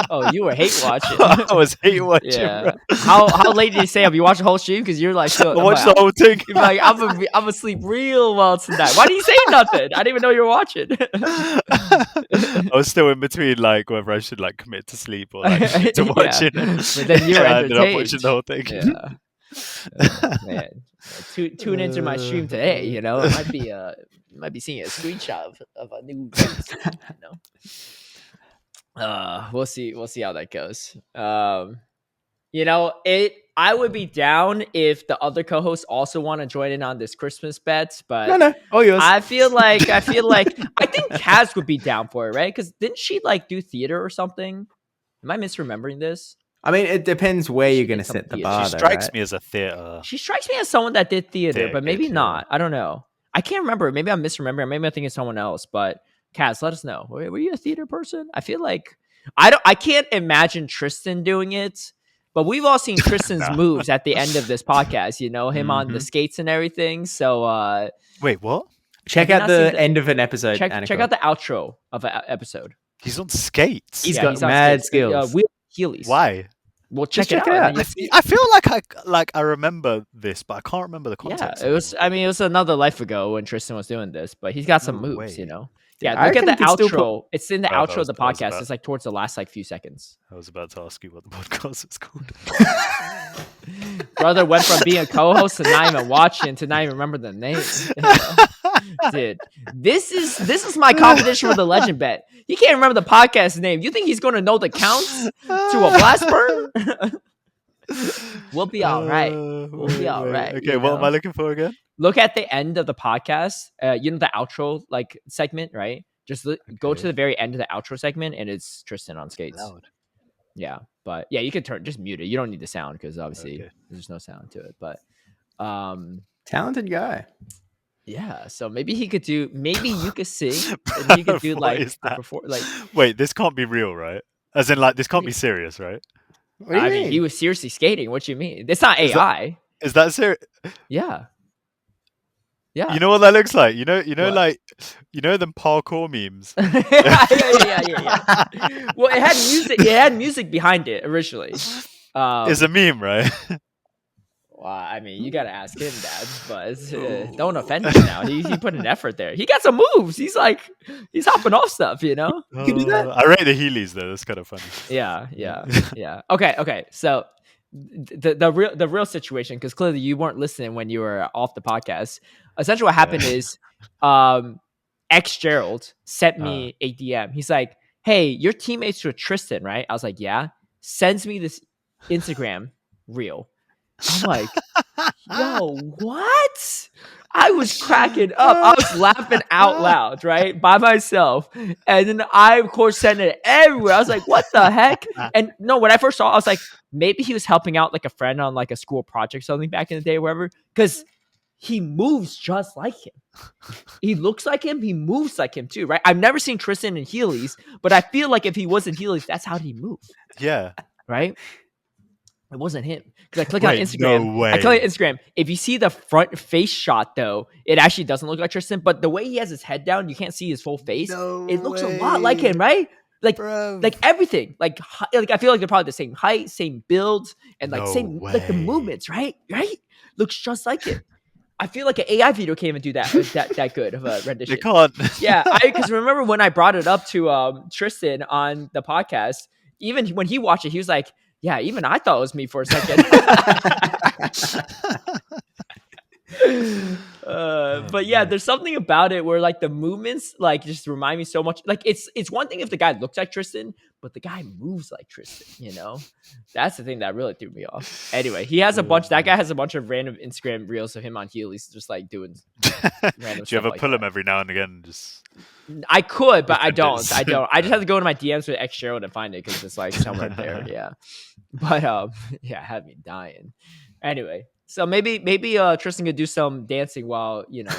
Oh, you were hate watching. I was hate watching. Yeah. How late did you stay up? You watched the whole stream because you're like, I watched the whole thing. You're like, I'm gonna sleep real well tonight. Why didn't you say nothing? I didn't even know you were watching. I was still in between, like whether I should like commit to sleep or like to watching. But then you were I ended up entertained. watching the whole thing. Yeah. Man, tune into my stream today. You know, it might be seeing a screenshot of a new. You know, we'll see how that goes. You know, I would be down if the other co-hosts also want to join in on this Christmas bet, but No, all yours. I feel like I think Kaz would be down for it, right? Because didn't she like do theater or something? Am I misremembering this? I mean, it depends where you're going to set the bar. She strikes me as a theater. She strikes me as someone that did theater, but maybe not. I don't know. I can't remember. Maybe I'm misremembering. Maybe I'm thinking someone else. But Kaz, let us know. Were you a theater person? I feel like I can't imagine Tristan doing it. But we've all seen Tristan's moves at the end of this podcast. You know him on the skates and everything. So wait, what? Check out the end of an episode. Check out the outro of an episode. He's on skates. He's got mad skills. Heelys. Why? Well, check it out. I feel like I remember this, but I can't remember the context. Yeah, it was. I mean, it was another life ago when Tristan was doing this, but he's got some moves. You know. Yeah, look at the outro. It's in the outro of the podcast. It's like towards the last like few seconds. I was about to ask you what the podcast is called. Brother went from being a co-host to not even watching to not even remember the name. Dude, this is my competition for the legend bet. He can't remember the podcast name. You think he's going to know the counts to a blast burn? We'll be all right. We'll be all right. Okay, what am I looking for again? Look at the end of the podcast. You know the outro like segment, right? Just go to the very end of the outro segment, and it's Tristan on skates. Loud. Yeah, but yeah, you can just mute it. You don't need the sound because obviously there's no sound to it. But talented guy. Yeah, so maybe he could do. Maybe you could sing. And you could do like before, like. Wait, this can't be real, right? As in, like, this can't be serious, right? What do you mean? He was seriously skating. What you mean? It's not AI. Is that serious? Yeah. Yeah. You know what that looks like? You know, What? like, them parkour memes. yeah. Well, it had music. It had music behind it originally. It's a meme, right? Well, I mean, you gotta ask him that, but don't offend him now. He put an effort there. He got some moves. He's hopping off stuff, you know. You can do that. I rate the Heelys though. That's kind of funny. Yeah. Okay. So the real situation, because clearly you weren't listening when you were off the podcast. Essentially, what happened is, Gerald sent me a DM. He's like, "Hey, your teammates were Tristan, right?" I was like, "Yeah." Sends me this Instagram reel. I'm like, "Yo, what?" I was cracking up. I was laughing out loud, right, by myself. And then I, of course, sent it everywhere. I was like, "What the heck?" And no, when I first saw it, I was like, maybe he was helping out like a friend on like a school project or something back in the day or whatever. Because he moves just like him. He looks like him. He moves like him too, right? I've never seen Tristan in Heelys, but I feel like if he was in Heelys, that's how he moved. Yeah. Right? It wasn't him. Because I click on Instagram. No way. I click on Instagram. If you see the front face shot, though, it actually doesn't look like Tristan. But the way he has his head down, you can't see his full face. It looks a lot like him, right? Like everything. Like I feel like they're probably the same height, same builds, and like like the movements, right? Right? Looks just like him. I feel like an AI video can't even do that good of a rendition. They can't. Yeah, because remember when I brought it up to Tristan on the podcast, even when he watched it, he was like, "Yeah, even I thought it was me for a second." But yeah, there's something about it where like the movements like just remind me so much. Like it's one thing if the guy looks like Tristan, but the guy moves like Tristan, you know? That's the thing that really threw me off. Anyway, that guy has a bunch of random Instagram reels of him on Heelys just like doing random Do you ever like pull that. him every now and again? I could, but I don't. I just have to go into my DMs with Gerald and find it because it's like somewhere there. Yeah. But yeah, it had me dying. Anyway. So maybe Tristan could do some dancing while, you know,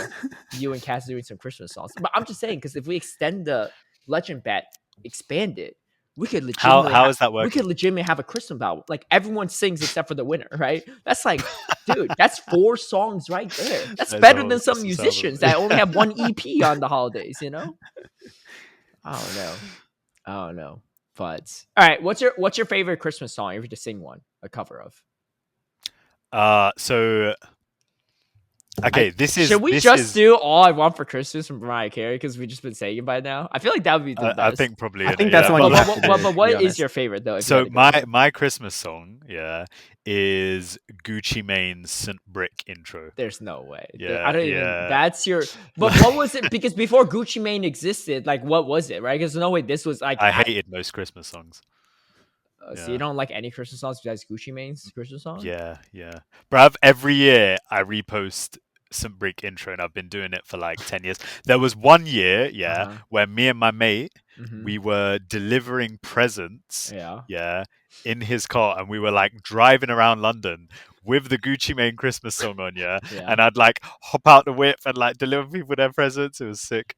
you and Kaz doing some Christmas songs. But I'm just saying, because if we extend the legend bet, expand it, we could legitimately how is that working? We could legitimately have a Christmas battle. Like everyone sings except for the winner, right? That's like, dude, that's 4 songs right there. That's better than some musicians that only have 1 EP on the holidays, you know? I don't know. But all right, what's your favorite Christmas song? If you just sing one, a cover of. So okay, should we do All I Want for Christmas from Mariah Carey because we've just been saying it by now? I feel like that would be the best. I think probably. I think that's the one. But what is your favorite though? So my Christmas song, is Gucci Mane's St. Brick intro. There's no way. Yeah, I don't even. That's your. But what was it? Because before Gucci Mane existed, like what was it? Right? Because no way. This was like I hated most Christmas songs. So you don't like any Christmas songs besides Gucci Mane's Christmas song? Yeah. Bruv, every year I repost St. Brick intro and I've been doing it for like 10 years. There was one year, where me and my mate, we were delivering presents, in his car, and we were like driving around London with the Gucci Mane Christmas song on, and I'd like hop out the whip and like deliver people their presents. It was sick.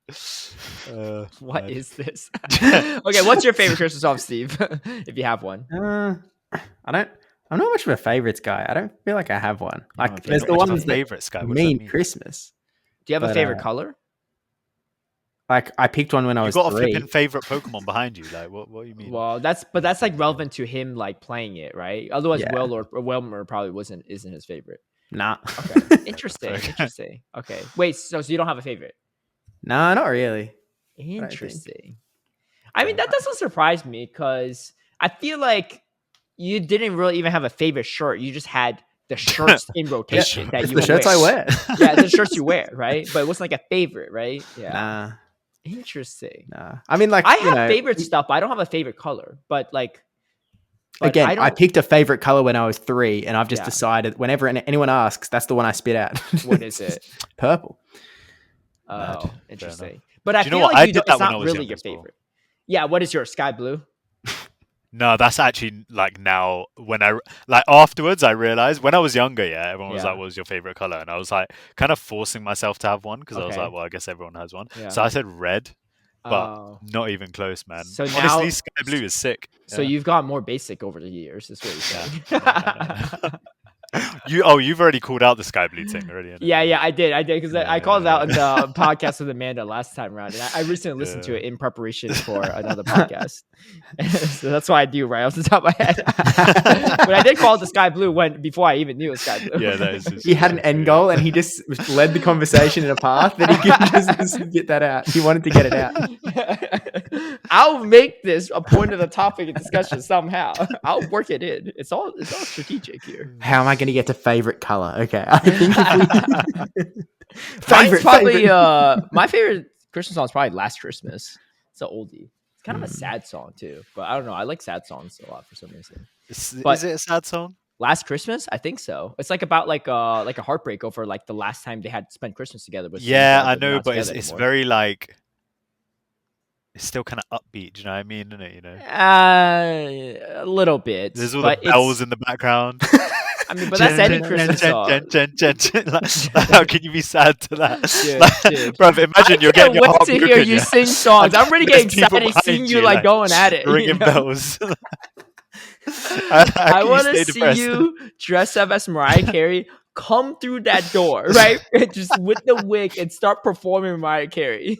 What is this? Okay, what's your favorite Christmas song, Steve? If you have one. I'm not much of a favorites guy. I don't feel like I have one. Like there's the ones favorites guy. Mean Christmas. Do you have a favorite color? Like I picked one when I was 3. You got a flipping favorite Pokemon behind you. Like what do you mean? Well, that's like relevant to him like playing it, right? Otherwise, Wilmer probably isn't his favorite. Nah. Okay. Interesting. Okay. Wait, so you don't have a favorite? Nah, not really. Interesting. I mean, that doesn't surprise me because I feel like you didn't really even have a favorite shirt. You just had the shirts in rotation that you the shirts I wear. Yeah, the shirts you wear, right? But it wasn't like a favorite, right? Yeah. Nah. Interesting. Nah. I mean, like I have favorite stuff, but I don't have a favorite color. But like, again, I picked a favorite color when I was 3, and I've just decided whenever anyone asks, that's the one I spit out. What is it? Purple. Oh, interesting. But I feel like it's not really your favorite. Yeah. What is yours? Sky blue. No, that's actually like now when I like afterwards I realized when I was younger, everyone was like, "What was your favorite color?" And I was like, kind of forcing myself to have one because I was like, "Well, I guess everyone has one." Yeah. So I said red, but not even close, man. So honestly, sky blue is sick. So you've got more basic over the years. Is what you're saying. You've already called out the sky blue thing already. Yeah, I did because I called it out in the podcast with Amanda last time around, and I recently listened to it in preparation for another podcast. So that's why I do right off the top of my head. But I did call it the sky blue before I even knew it was sky blue. Yeah, that is. He had an end goal, and he just led the conversation in a path that he could just get that out. He wanted to get it out. I'll make this a point of the topic of discussion somehow. I'll work it in. It's all strategic here. How am I going to get to favorite color? Okay, I think Mine's probably my favorite Christmas song is probably "Last Christmas." It's an oldie. It's kind of a sad song too, but I don't know. I like sad songs a lot for some reason. Is it a sad song? Last Christmas, I think so. It's like about like a heartbreak over like the last time they had spent Christmas together. With I know, but it's very like it's still kind of upbeat. Do you know what I mean? Isn't it? You know, a little bit. There's all the bells in the background. I mean, but that's any Christmas song. How can you be sad to that? Dude. Bro, imagine you're getting your heart broken. I can't wait to hear you sing songs. I'm really getting excited seeing you like going at it. Ringing bells. I want to see you dress up as Mariah Carey, come through that door, right? Just with the wig and start performing Mariah Carey.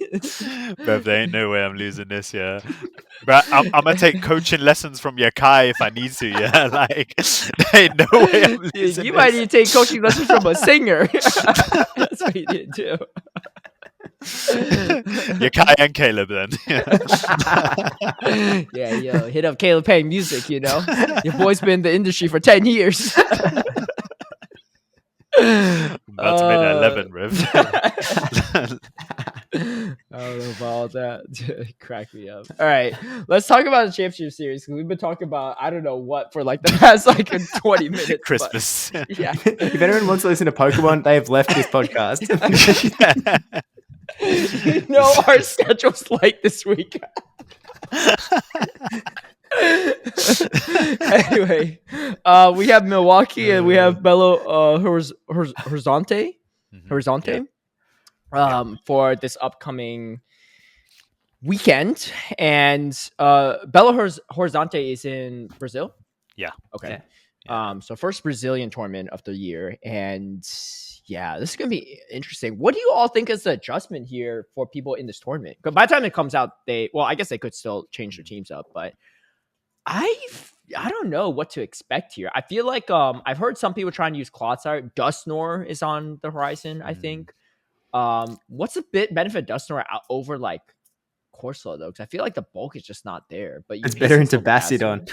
Bro, there ain't no way I'm losing this, yeah. But I'm gonna take coaching lessons from Yakai if I need to, yeah. Like, there ain't no way I'm losing You might need to take coaching lessons from a singer. That's what you need to do. Yakai and Caleb then. Yeah, yo, hit up Caleb Peng music, you know. Your boy's been in the industry for 10 years. About to make that 11, Riv. I don't know about all that. Crack me up. All right, let's talk about the championship series because we've been talking about I don't know what for like the past like 20 minutes. Christmas. But, yeah. If anyone wants to listen to Pokemon, they have left this podcast. You know our schedule's like this week. Anyway, we have Milwaukee and we have Belo Horizonte. For this upcoming weekend, and Belo Horizonte is in Brazil. Yeah. Okay. Yeah. So first Brazilian tournament of the year, and yeah, this is gonna be interesting. What do you all think is the adjustment here for people in this tournament? Because by the time it comes out, I guess they could still change their teams up, but I don't know what to expect here. I feel like I've heard some people trying to use Clodsire. Dusknoir is on the horizon, I think. What's a bit benefit Dusknoir over like Corsola though? Because I feel like the bulk is just not there. But it's better into Bastiodon.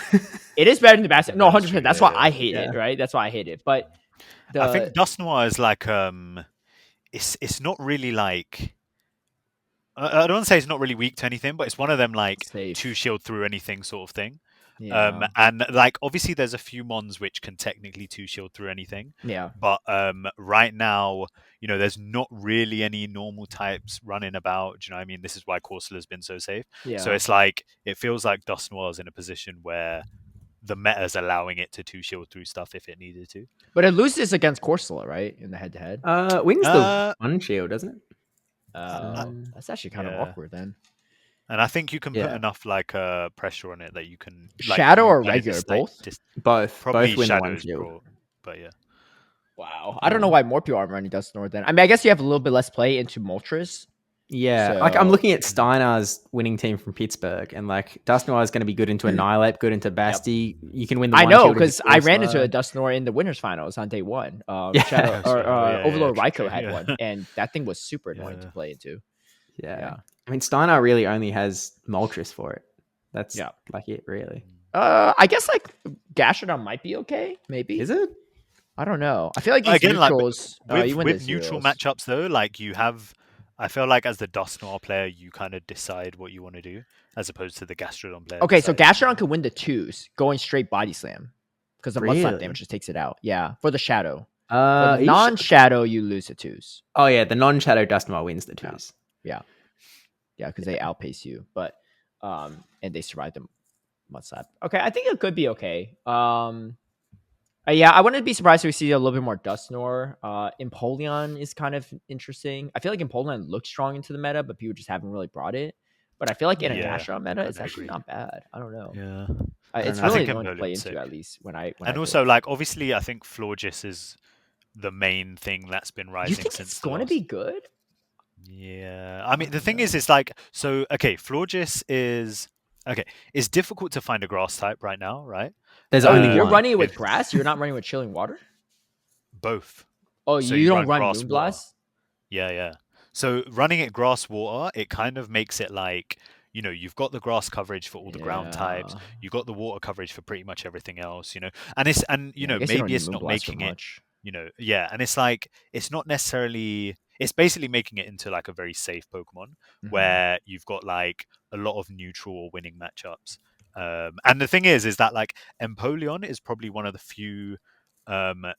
It is better than Bastiodon. No, 100%. That's why I hate it, right? That's why I hate it. But I think Dusknoir is like it's not really like I don't want to say it's not really weak to anything, but it's one of them like safe. 2 shield through anything sort of thing. Yeah. And like obviously there's a few mons which can technically 2 shield through anything. Yeah. But right now, you know, there's not really any normal types running about. Do you know what I mean? This is why Corsola's been so safe. Yeah. So it's like it feels like Dusknoir is in a position where the meta's allowing it to 2 shield through stuff if it needed to. But it loses against Corsola, right? In the head-to-head. Wins the 1 shield, doesn't it? That's actually kind of awkward then. And I think you can put enough like pressure on it that you can like, Shadow or regular, both? Both. Probably both win Shadows, 1 shield. but yeah. Wow. I don't know why more people are running Dusknoir then. I mean, I guess you have a little bit less play into Moltres. Yeah, So- like I'm looking at Steinar's winning team from Pittsburgh, and like Dusknoir is going to be good into Annihilate, good into Basti. You can win the I 1 know shield because into I ran into a Corsola. Dusknoir in the winners finals on day 1. Yeah. Overlord Yeah, Raikou had yeah. one, and that thing was super annoying to play into. Yeah. I mean, Steinar really only has Moltres for it. That's like it, really. I guess like Gastrodon might be okay. Maybe Is it? I don't know. I feel like these Again, like, neutrals you win with the neutral zeros. matchups though, like you have, I feel like as the Dusknoir player, you kind of decide what you want to do as opposed to the Gastrodon player. Okay, so deciding- Gastrodon can win the 2s going straight body slam because the mud slap Really? damage just takes it out. Yeah, for the shadow. For Are the you non-shadow, you lose the 2s. Oh yeah, the non-shadow Dusknoir wins the 2s. Yeah, because they outpace you, but and they survive the mud slap. Okay, I think it could be okay. Yeah, I wouldn't be surprised if we see a little bit more Dusknoir. Empoleon is kind of interesting. I feel like Empoleon looks strong into the meta, but people just haven't really brought it. But I feel like in a Gastrodon meta, it's actually not bad. I don't know. Yeah. It's know. I really think annoying to play Empoleon's into sick. at least when I. And also, like, obviously, I think Florges is the main thing that's been rising you think since it's the going to last- be good? Yeah. I mean, the thing is, it's like, so, okay, Florges is, okay, it's difficult to find a grass type right now, right? There's Oh, only you're one. running it with grass. You're not running with chilling water. Both. Oh, So you you don't run run grass Moonblast. Yeah, yeah. So running it grass water, it kind of makes it like you've got the grass coverage for all the ground types, you've got the water coverage for pretty much everything else, and maybe it's not making it, and it's like it's not necessarily, it's basically making it into like a very safe Pokemon where you've got like a lot of neutral or winning matchups. And the thing is that like Empoleon is probably one of the few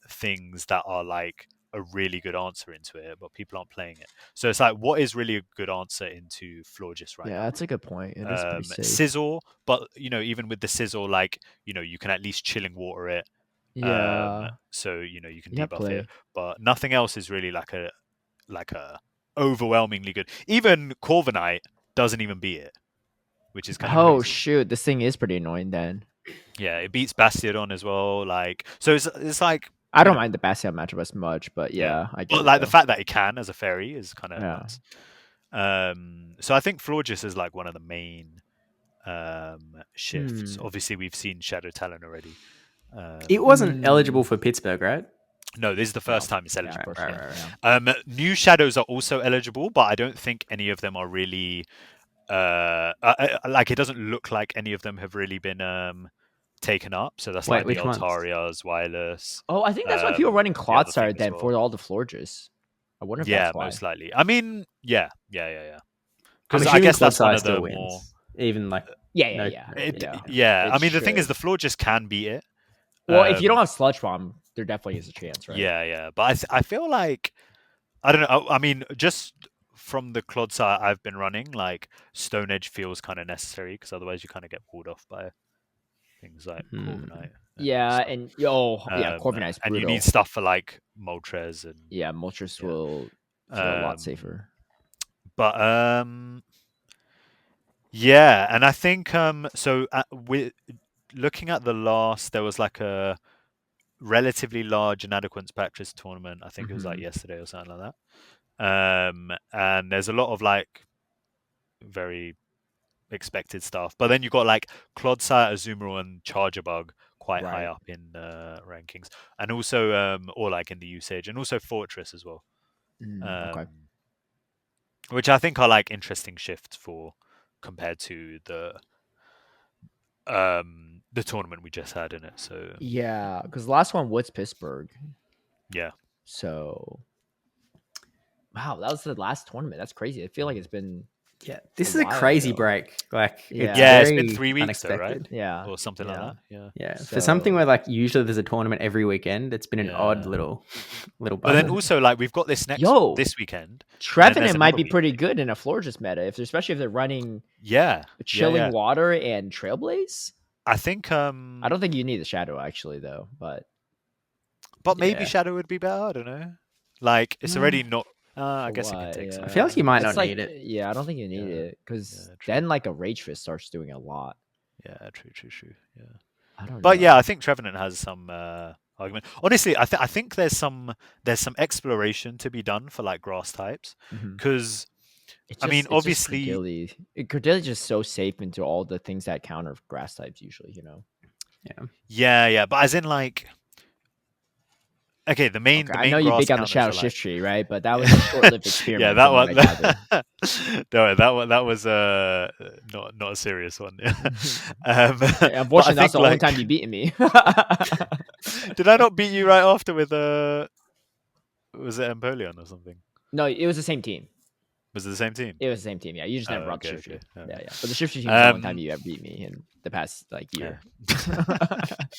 things that are like a really good answer into it, but people aren't playing it. So it's like, what is really a good answer into Florges right now? Yeah, that's a good point. It is pretty safe. Sizzle, but even with the Sizzle, like you can at least chilling water it. Yeah. So you can debuff it, but nothing else is really like a overwhelmingly good. Even Corviknight doesn't even beat it, which is kind of crazy. Shoot, this thing is pretty annoying then. Yeah, it beats Bastiodon as well. Like, so it's like, I don't mind the Bastiodon matchup as much, but I get but it, like though. the fact that it can as a fairy is kind of nuts. So I think Florges is like one of the main shifts. Obviously, we've seen Shadow Talon already. It wasn't eligible for Pittsburgh, right? No, this is the first time it's eligible. Right. New shadows are also eligible, but I don't think any of them are really like, it doesn't look like any of them have really been taken up. So that's like the Altarias, Wireless. Oh, I think that's why people are running Clodsire then for all the Florges. I wonder if that's why. Most likely. I mean, yeah. Because I guess that's one of the more even like yeah. I mean, the thing is, the Florges can beat it. Well, if you don't have Sludge Bomb, there definitely is a chance, right? Yeah. But I feel like, I don't know. I mean, just from the Clodsire I've been running, like Stone Edge feels kind of necessary, because otherwise you kind of get pulled off by things like Corviknight. Corviknight's brutal. And you need stuff for like Moltres and Moltres will feel a lot safer. But and I think so with looking at the last, there was like a relatively large Inadequate Spectrus tournament. I think it was like yesterday or something like that. And there's a lot of like very expected stuff. But then you got like Clodsire, Azumarill, and Charjabug quite high up in rankings, and also or like in the usage, and also Fortress as well. Which I think are like interesting shifts for compared to the tournament we just had in it. So because the last one was Pittsburgh. Yeah. So wow, that was the last tournament. That's crazy. I feel like it's been this is a crazy break. Like it's been 3 weeks though, right? Or something like that. Yeah. For something where like usually there's a tournament every weekend, it's been an odd little But then also like we've got this this weekend. Trevenant might be pretty good in a Florges meta, especially if they're running Chilling Water and Trailblaze. I think I don't think you need the Shadow actually though, but maybe Shadow would be better. I don't know. Like it's already not. I guess it can take some. I feel like you might not need it. Yeah, I don't think you need it because then like a Rage Fist starts doing a lot. Yeah, true. Yeah, I don't know. But I think Trevenant has some argument. Honestly, I think there's some exploration to be done for like grass types because I mean obviously Cordillera is just so safe into all the things that counter grass types usually, Yeah, but as in like. Okay, the main. I know you big on the Shadow Shift Tree, right? But that was a short-lived experiment. That one. That was not a serious one. Unfortunately, that's the only time you beat me. Did I not beat you right after with was it Empoleon or something? No, it was the same team. Was it the same team? It was the same team. Yeah, you just never brought the Shift Tree. Yeah. But the Shift Tree team was the only time you ever beat me in the past year.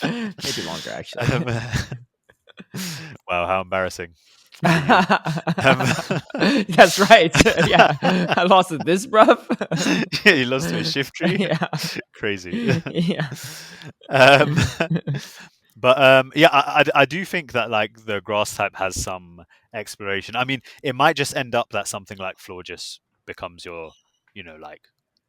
Maybe longer actually. Wow, how embarrassing. That's right. Yeah, I lost to this, bruv. Yeah, you lost to a Shift Tree. Yeah, crazy. Yeah. But I do think that like the grass type has some exploration. I mean, it might just end up that something like Florges becomes your, like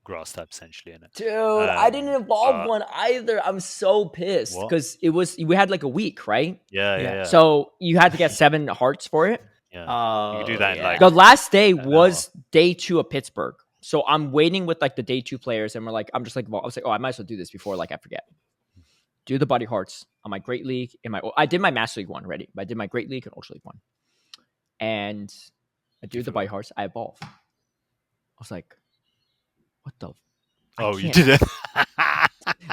grass type essentially in it. Dude, I didn't evolve one either. I'm so pissed because we had like a week, right? Yeah. So you had to get 7 hearts for it. Yeah, you can do that in like the last day was day 2 of Pittsburgh. So I'm waiting with like the day 2 players, and I'm just like, I was like, I might as well do this before like I forget. Do the body hearts on my Great League. I did my Master League one already, but I did my Great League and Ultra League one, and I do the body hearts. I evolve. I was like, what the Oh, you did it.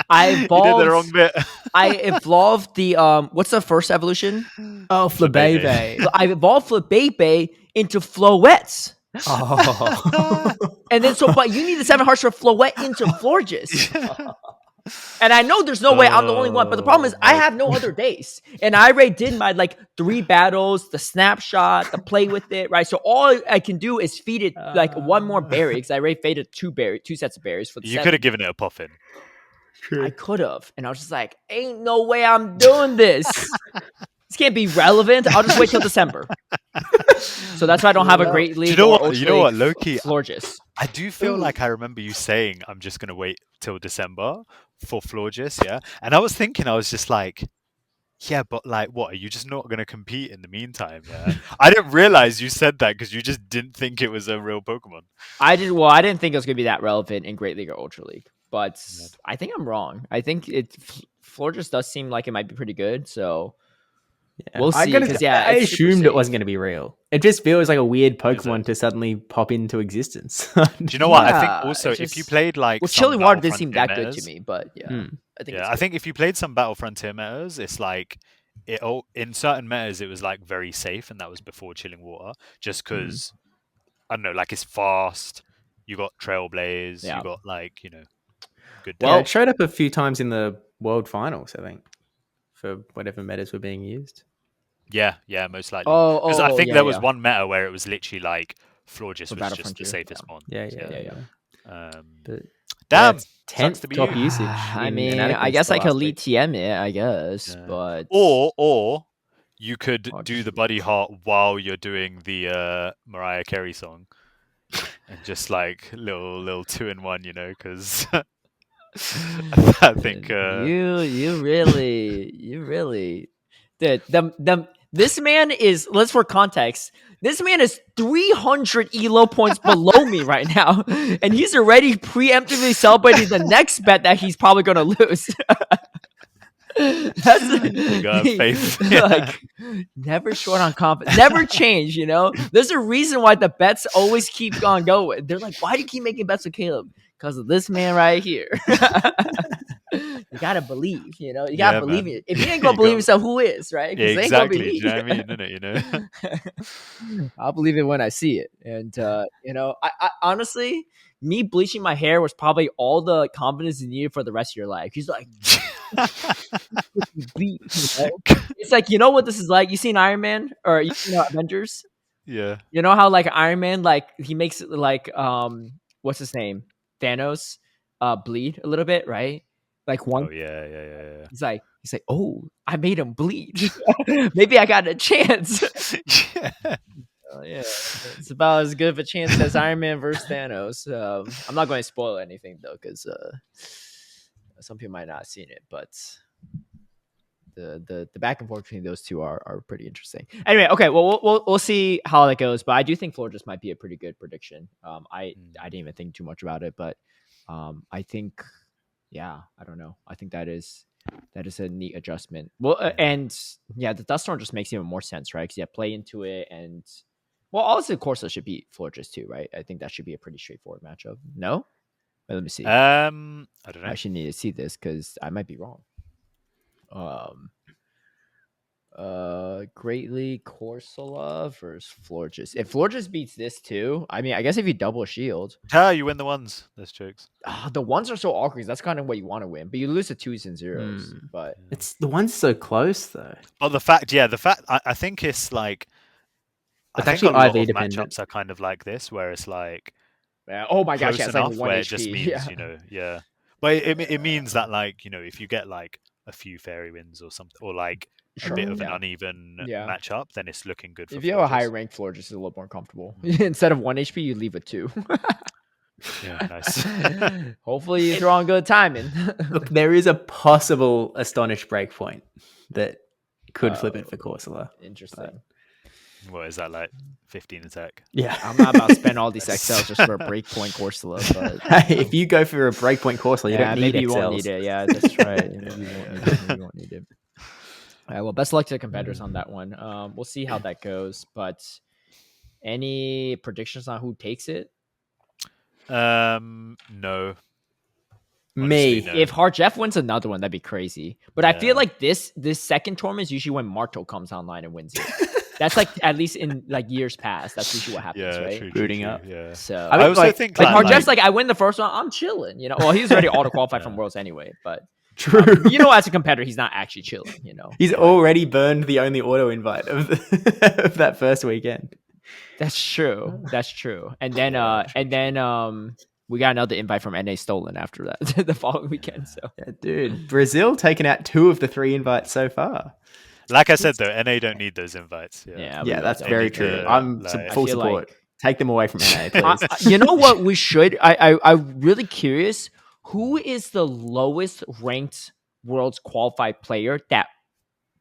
I You did evolved. the wrong bit. I evolved the what's the first evolution? Oh, Flabebe. I evolved Flabebe into Floettes. Oh. And then but you need the 7 hearts for Floette into Florges. And I know there's no way I'm the only one, but the problem is I have no other days. And I already did my 3 battles, the snapshot, the play with it, right? So all I can do is feed it one more berry, because I already faded 2 sets of berries for the You could have given it a puffin. I could have. And I was just like, ain't no way I'm doing this. This can't be relevant. I'll just wait till December. So that's why I don't have a Great League. You know what, Loki? Florges. I do feel like I remember you saying, I'm just going to wait till December for Florges, yeah? And I was thinking, I was just like, yeah, but what? Are you just not going to compete in the meantime, yeah? I didn't realize you said that because you just didn't think it was a real Pokemon. I didn't think it was going to be that relevant in Great League or Ultra League. But I think I'm wrong. I think Florges does seem like it might be pretty good, so we'll see. I assumed it wasn't going to be real. It just feels like a weird Pokemon to suddenly pop into existence. Do you know what? I think also if you played Chilly Water didn't seem that good to me, but I think if you played some Battle Frontier metas, it's like in certain metas it was very safe, and that was before Chilling Water, just because I don't know, it's fast. You got Trailblaze. You got good. Well, it showed up a few times in the World Finals, I think, for whatever metas were being used. Yeah, most likely. Because I think there was one meta where it was literally Florges was just the safest one. Yeah. But damn, 10th top usage. I mean, I guess I could lead TM it, I guess, but or you could do the Buddy Heart while you're doing the Mariah Carey song, and just little 2-in-1, because. I think you really dude, this man is, let's for context, this man is 300 elo points below me right now, and he's already preemptively celebrating the next bet that he's probably gonna lose. That's faith. Never short on confidence, never change. There's a reason why the bets always keep on going. They're like, why do you keep making bets with Caleb? Because of this man right here. You gotta believe, you gotta believe it. If you ain't gonna believe yourself, who is, right? Yeah, exactly. You know what I mean? I'll believe it when I see it. And I honestly, me bleaching my hair was probably all the confidence you needed for the rest of your life. He's like, it's like, you know what this is like? You seen Iron Man or Avengers? Yeah. You know how Iron Man he makes it what's his name? Thanos bleed a little bit, right? One. Oh yeah. He's like, oh, I made him bleed. Maybe I got a chance. Yeah, it's about as good of a chance as Iron Man versus Thanos. I'm not going to spoil anything though, because some people might not have seen it, but the back and forth between those two are pretty interesting. Anyway, okay, well we'll see how that goes, but I do think Florges might be a pretty good prediction. I didn't even think too much about it, but I think, I don't know. I think that is a neat adjustment. Well, and the Dust Storm just makes even more sense, right? Because play into it, and obviously Corsa should beat Florges too, right? I think that should be a pretty straightforward matchup. No? Wait, let me see. I don't know. I actually need to see this because I might be wrong. Greatly Corsola versus Florges. If Florges beats this too, I mean, I guess if you double shield, you win the ones. That's jokes. The ones are so awkward. That's kind of what you want to win, but you lose the 2s and 0s. But it's the ones so close though. But the fact, I think it's it's actually a lot IV of dependent. matchups are kind of like this, where it's oh my gosh, it's like 1 where HP. it just means but it means that if you get a few fairy wins or something, or a bit of an uneven matchup, then it's looking good. If you have a higher ranked Florges, it's a little more comfortable. Instead of 1 HP, you leave it 2. Yeah, nice. Hopefully you throw on good timing. Look, there is a possible Astonish breakpoint that could flip it for Corsola. Interesting. What is that, 15 attack? Yeah. I'm not about to spend all these XLs just for a breakpoint Corsola, but hey, if you go for a breakpoint Corsola, you don't need maybe XLs. You won't need it. Yeah, that's right. You won't need it. All right, well, best of luck to the competitors on that one. We'll see how that goes, but any predictions on who takes it? No. Me. no. If Harjeff wins another one, that'd be crazy. But I feel like this second tournament is usually when Marto comes online and wins it. That's like at least in like years past. That's usually what happens, right? True, Booting up. Yeah. So I also think like Harjeff's like I win the first one, I'm chilling. Well, he's already auto qualified from Worlds anyway. But True. As a competitor, he's not actually chilling. He's already burned the only auto invite of that first weekend. That's true. And then we got another invite from NA stolen after that the following weekend. So yeah, dude, Brazil taking out 2 of the 3 invites so far. Like I said, though, NA don't need those invites. Yeah, that's very true. I'm full support. Take them away from NA, please. You know what we should? I'm really curious. Who is the lowest ranked Worlds qualified player that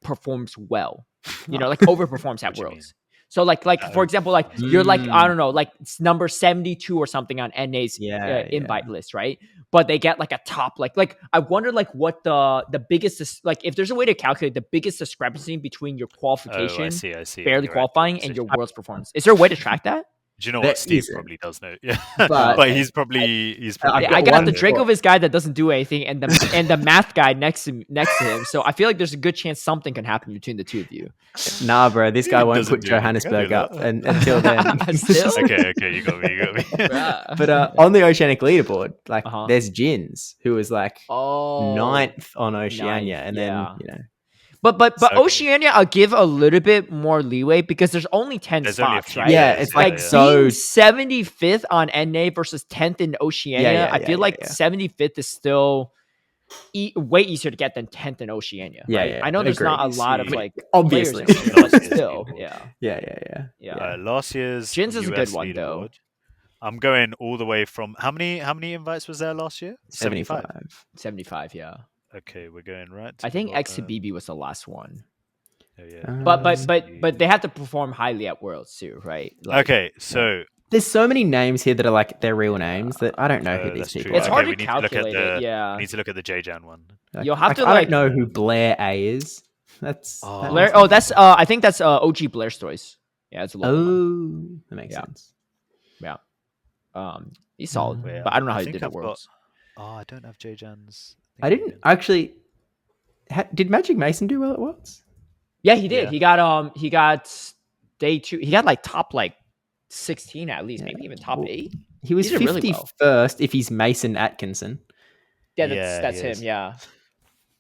performs well? Like overperforms at Worlds. So like for example, like you're like I don't know, like it's number 72 or something on NA's invite list, right? But they get like a top like I wonder like what the biggest like if there's a way to calculate the biggest discrepancy between your qualification, I see. barely qualifying, and your Worlds performance. Is there a way to track that? Do you know what Steve probably does know? Yeah, but he's probably. I got the Dragovich guy that doesn't do anything, and the math guy next to him. So I feel like there's a good chance something can happen between the two of you. Nah, bro, this guy won't put Johannesburg up until then. Okay, you got me. But on the Oceanic leaderboard, like there's Jins who was like 9th on Oceania, and then But Oceania, I'll give a little bit more leeway because there's only 10 spots, right? Yeah, it's like so 75th on NA versus 10th in Oceania. I feel like 75th is still way easier to get than 10th in Oceania. Yeah, I know there's not a lot of like obviously, but still, yeah. Last year's Jins is US a good one though. I'm going all the way from how many invites was there last year? 75, yeah. Okay, we're going right. I think XIII was the last one. Oh, yeah. But they have to perform highly at Worlds too, right? Like, okay, so there's so many names here that are like their real names that I don't know who these people are. It's hard to calculate it. We need to look at the JJan one. You'll have to I don't know who Blair A is. That's Blair. Oh, that's I think that's OG Blair Stories. Yeah, it's a little. That makes sense. Yeah. He's solid, but I don't know how he did at Worlds. I don't have JJan's. I didn't actually. Did Magic Mason do well at Worlds? Yeah, he did. Yeah. He got day 2. He got like top 16 at least, maybe even top 8. He was 51st if he's Mason Atkinson. Yeah, that's him. Yeah.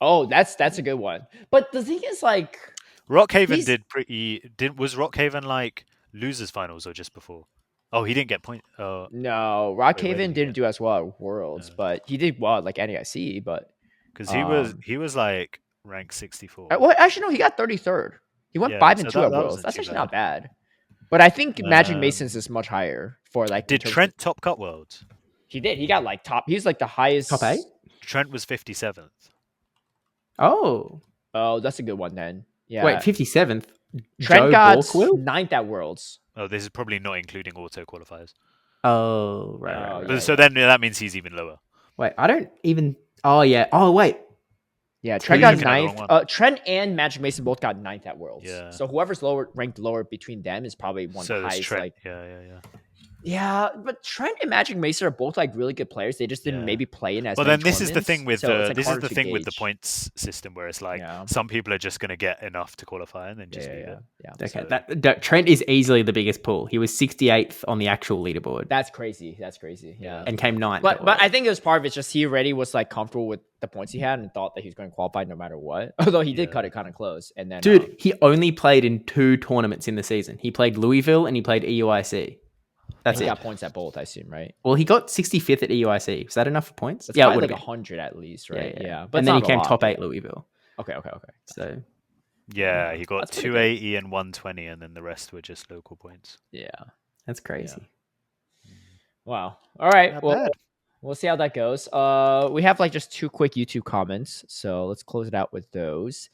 Oh, that's a good one. But the thing is, like, Rockhaven was Rockhaven like losers finals or just before? Oh, he didn't get point. No, Rockhaven didn't do as well at Worlds, but he did well at like NAIC. But because he was like ranked 64. Well, actually, no, he got 33rd. He went 5 and 2 at Worlds. That's actually not bad. But I think Magic Mason's is much higher for like. Did Trent top cut Worlds? He did. He got like top. He's like the highest. Top 8. Trent was 57th. Oh, that's a good one then. Yeah. Wait, 57th. Trent got 9th at Worlds. Oh, this is probably not including auto qualifiers. Oh, right. So then that means he's even lower. Wait, I don't even. Oh yeah. Oh wait. Yeah, Trent got 9th. Trent and Magic Mason both got 9th at Worlds. Yeah. So whoever's ranked lower between them is probably one of the highest. Trent. Yeah, but Trent and Magic Mason are both like really good players. They just didn't maybe play in as. Well, then this is the thing with with the points system where it's like some people are just going to get enough to qualify and then just leave it. Yeah. Okay, Trent is easily the biggest pool. He was 68th on the actual leaderboard. That's crazy. Yeah, and came 9th. But I think it was part of it. Just he already was like comfortable with the points he had and thought that he was going to qualify no matter what. Although he did cut it kind of close. And then, dude, he only played in 2 tournaments in the season. He played Louisville and he played EUIC. That's he got points at both, I assume, right? Well, he got 65th at EUIC. Is that enough for points? That's probably like 100 at least, right? Yeah. But and then he came top 8 Louisville. Okay. So yeah, he got 280 and 120, and then the rest were just local points. Yeah, that's crazy. Yeah. Wow. All right. We'll see how that goes. We have like just 2 quick YouTube comments, so let's close it out with those.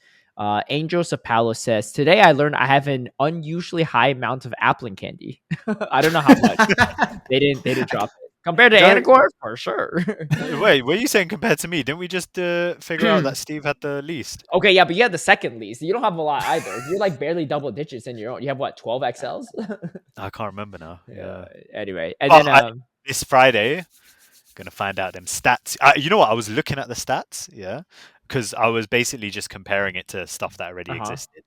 Angels of Paolo says, today I learned I have an unusually high amount of Applin candy. I don't know how much. they didn't drop it. Compared to Anicor, for sure. Wait, what are you saying compared to me? Didn't we just figure out that Steve had the least? Okay, yeah, but you had the second least. You don't have a lot either. You're like barely double digits in your own. You have what, 12 XLs? I can't remember now. Yeah. Anyway, and then this Friday, Gonna find out them stats. You know what? I was looking at the stats, yeah, because I was basically just comparing it to stuff that already existed.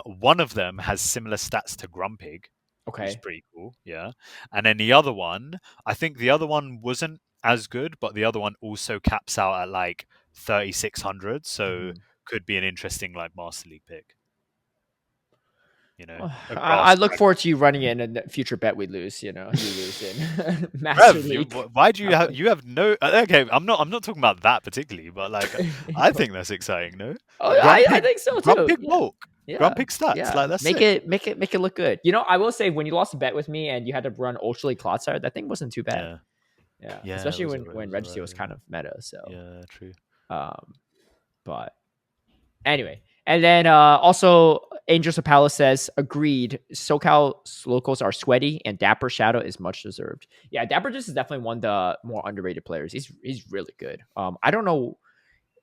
One of them has similar stats to Grumpig, which is Okay. pretty cool, yeah. And then the other one, I think the other one wasn't as good, but the other one also caps out at like 3,600, so could be an interesting like Master League pick. You know, I look forward to you running it in a future bet we lose. You lose in Master League. Why do you have no? Okay, I'm not talking about that particularly, but like I think that's exciting. No, I think so too. Grumpig bulk, Grumpig stats, like that's make sick. it look good. I will say when you lost a bet with me and you had to run Ultra League Clotsire, that thing wasn't too bad. Yeah, especially when Registry was kind of meta. So yeah, true. But anyway. And then also, Angels of Palace says, agreed, SoCal locals are sweaty and Dapper Shadow is much deserved. Yeah, Dapper just is definitely one of the more underrated players. He's really good. I don't know.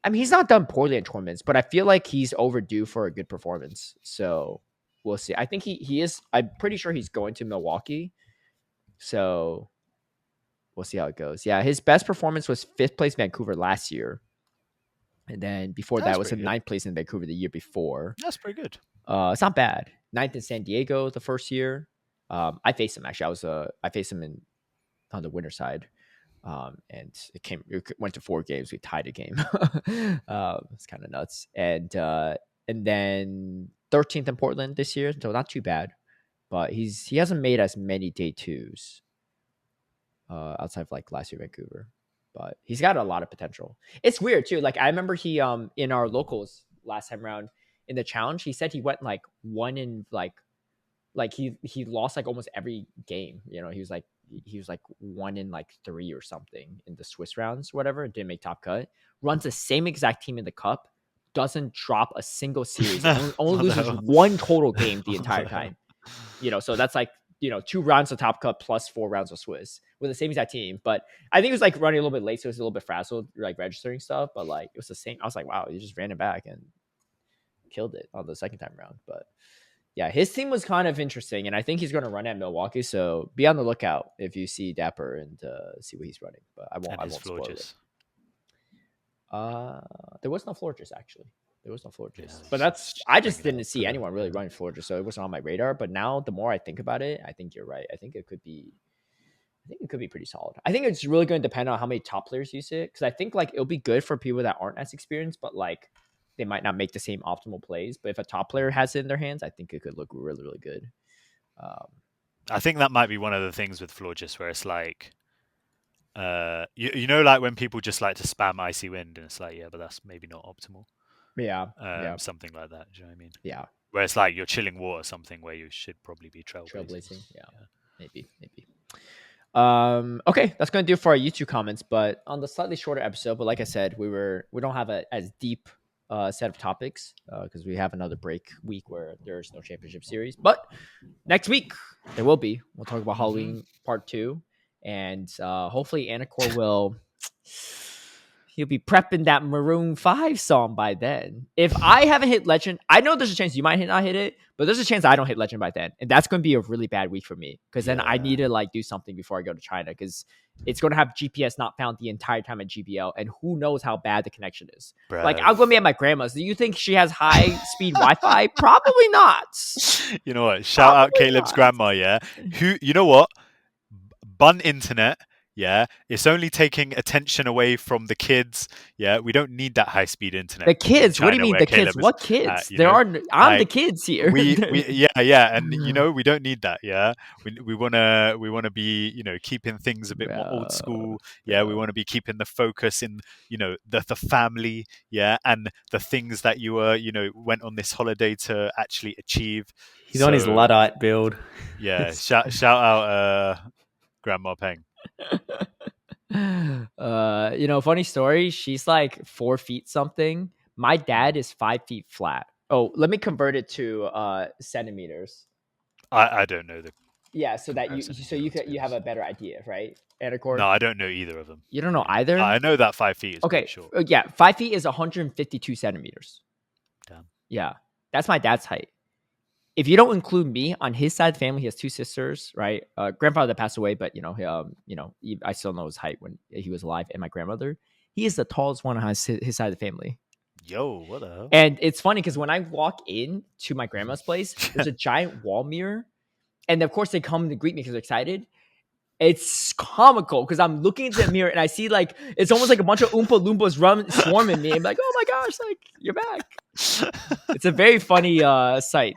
I mean, he's not done poorly in tournaments, but I feel like he's overdue for a good performance. So we'll see. I think he is. I'm pretty sure he's going to Milwaukee. So we'll see how it goes. Yeah, his best performance was 5th place Vancouver last year. And then before that was in 9th place in Vancouver the year before. That's pretty good. It's not bad. 9th in San Diego the first year. I faced him actually. I faced him on the winner side. And it went to 4 games. We tied a game. It's kind of nuts. And then 13th in Portland this year, so not too bad. But he hasn't made as many day 2s outside of like last year Vancouver. But he's got a lot of potential. It's weird too. Like I remember he in our locals last time around in the challenge, he said he went like 1 in like he lost like almost every game. He was like 1 in like 3 or something in the Swiss rounds, whatever. Didn't make top cut. Runs the same exact team in the cup. Doesn't drop a single series. Only loses 1 total game the entire time. So that's like 2 rounds of top cut plus 4 rounds of Swiss with the same exact team. But I think it was like running a little bit late, so it was a little bit frazzled, like registering stuff. But like it was the same. I was like, wow, you just ran it back and killed it on the second time round. But yeah, his team was kind of interesting, and I think he's going to run at Milwaukee. So be on the lookout if you see Dapper and see what he's running. But I won't spoil it. There was no Florges actually. There was no Florges, but I just didn't see anyone really running Florges, so it wasn't on my radar. But now, the more I think about it, I think you're right. I think it could be pretty solid. I think it's really going to depend on how many top players use it, because I think like it'll be good for people that aren't as experienced, but like they might not make the same optimal plays. But if a top player has it in their hands, I think it could look really, really good. I think that might be one of the things with Florges where it's like, like when people just like to spam Icy Wind, and it's like, yeah, but that's maybe not optimal. Yeah. Something like that. Do you know what I mean? Yeah. Where it's like you're chilling water, something where you should probably be trailblazing. Yeah. Maybe. Okay, that's going to do it for our YouTube comments. But on the slightly shorter episode, but like I said, we don't have as deep set of topics because we have another break week where there's no championship series. But next week there will be. We'll talk about Halloween Part 2, and hopefully Anicor will. He'll be prepping that Maroon 5 song by then. If I haven't hit Legend, I know there's a chance you might not hit it, but there's a chance I don't hit Legend by then. And that's going to be a really bad week for me, because then I need to like do something before I go to China, because it's going to have GPS not found the entire time at GBL, and who knows how bad the connection is. Bruh. Like, I'm going to be at my grandma's. Do you think she has high-speed Wi-Fi? Probably not. You know what? Shout out Caleb's grandma, yeah? You know what? Bun internet. Yeah, it's only taking attention away from the kids. Yeah, we don't need that high-speed internet. The kids? What do you mean the kids? What kids? I'm the kids here. And we don't need that. Yeah, we wanna be keeping things a bit more old school. Yeah, we want to be keeping the focus in the family. Yeah, and the things that you went on this holiday to actually achieve. He's on his Luddite build. Yeah, shout out Grandma Peng. Funny story. She's like 4 feet something. My dad is 5 feet flat. Oh, let me convert it to centimeters. I don't know the. Yeah, so that you have a better idea, right? Anicor? No, I don't know either of them. You don't know either? I know that 5 feet is okay. Short. Yeah, 5 feet is 152 centimeters. Damn. Yeah, that's my dad's height. if you don't include me on his side of the family, he has 2 sisters, right? Grandfather that passed away, but I still know his height when he was alive, and my grandmother. He is the tallest one on his side of the family. Yo, what the hell? And it's funny because when I walk in to my grandma's place, there's a giant wall mirror, and of course they come to greet me because they're excited. It's comical because I'm looking into the mirror and I see like it's almost like a bunch of Oompa Loompas swarming me. I'm like, oh my gosh, like you're back. It's a very funny sight.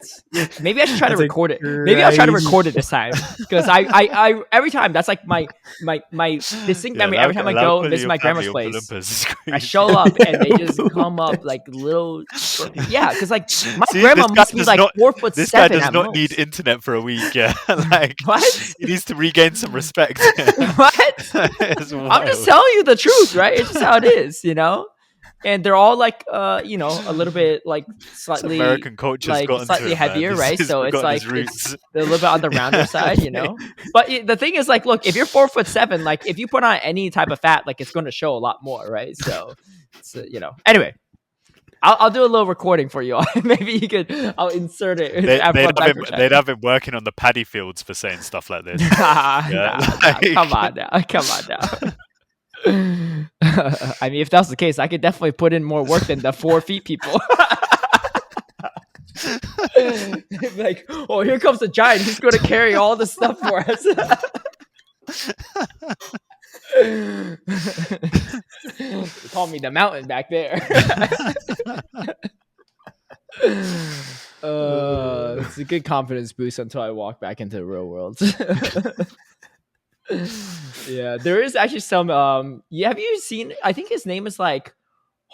Maybe I should try to record it. Maybe I'll try to record it this time because I every time that's like my distinct memory. Every time I go visit my grandma's place, I show up and they just come up like little. Yeah, because like my grandma must be like 4'7". This guy does not need internet for a week. Yeah, like what? He needs to regain some respect. What? I'm just telling you the truth, right? It's just how it is, And they're all like, a little bit like slightly American culture, like slightly heavier, right? So it's like it's a little bit on the rounder side, But the thing is, like, look, if you're 4'7", like if you put on any type of fat, like it's going to show a lot more, right? So, Anyway, I'll do a little recording for you all. Maybe you could. I'll insert it. They'd have him working on the paddy fields for saying stuff like this. Come on now. I mean, if that's the case, I could definitely put in more work than the 4 feet people. Like, oh, here comes the giant. He's going to carry all the stuff for us. They call me the mountain back there. It's a good confidence boost until I walk back into the real world. Yeah, there is actually some have you seen, I think his name is like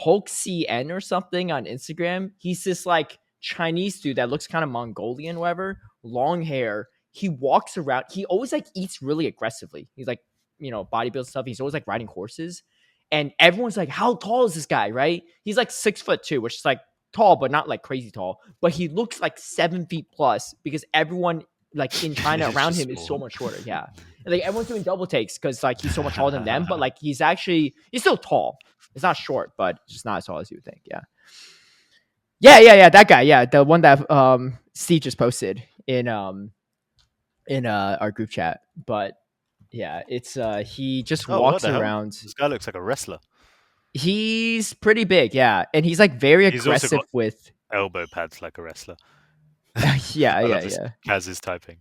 HurricaneKaz or something on Instagram. He's this like Chinese dude that looks kind of Mongolian, whatever, long hair. He walks around, he always like eats really aggressively. He's like, bodybuild stuff. He's always like riding horses. And everyone's like, how tall is this guy, right? He's like 6'2", which is like tall, but not like crazy tall. But he looks like 7 feet plus because everyone like in China around him is so much shorter. Yeah. And like everyone's doing double takes because like he's so much taller than them. But like he's still tall. It's not short, but just not as tall as you would think. Yeah. Yeah. That guy. Yeah. The one that Steve just posted in our group chat. But yeah, it's he just walks around. This guy looks like a wrestler. He's pretty big, yeah, and he's like very aggressive with elbow pads like a wrestler. yeah. Kaz is typing.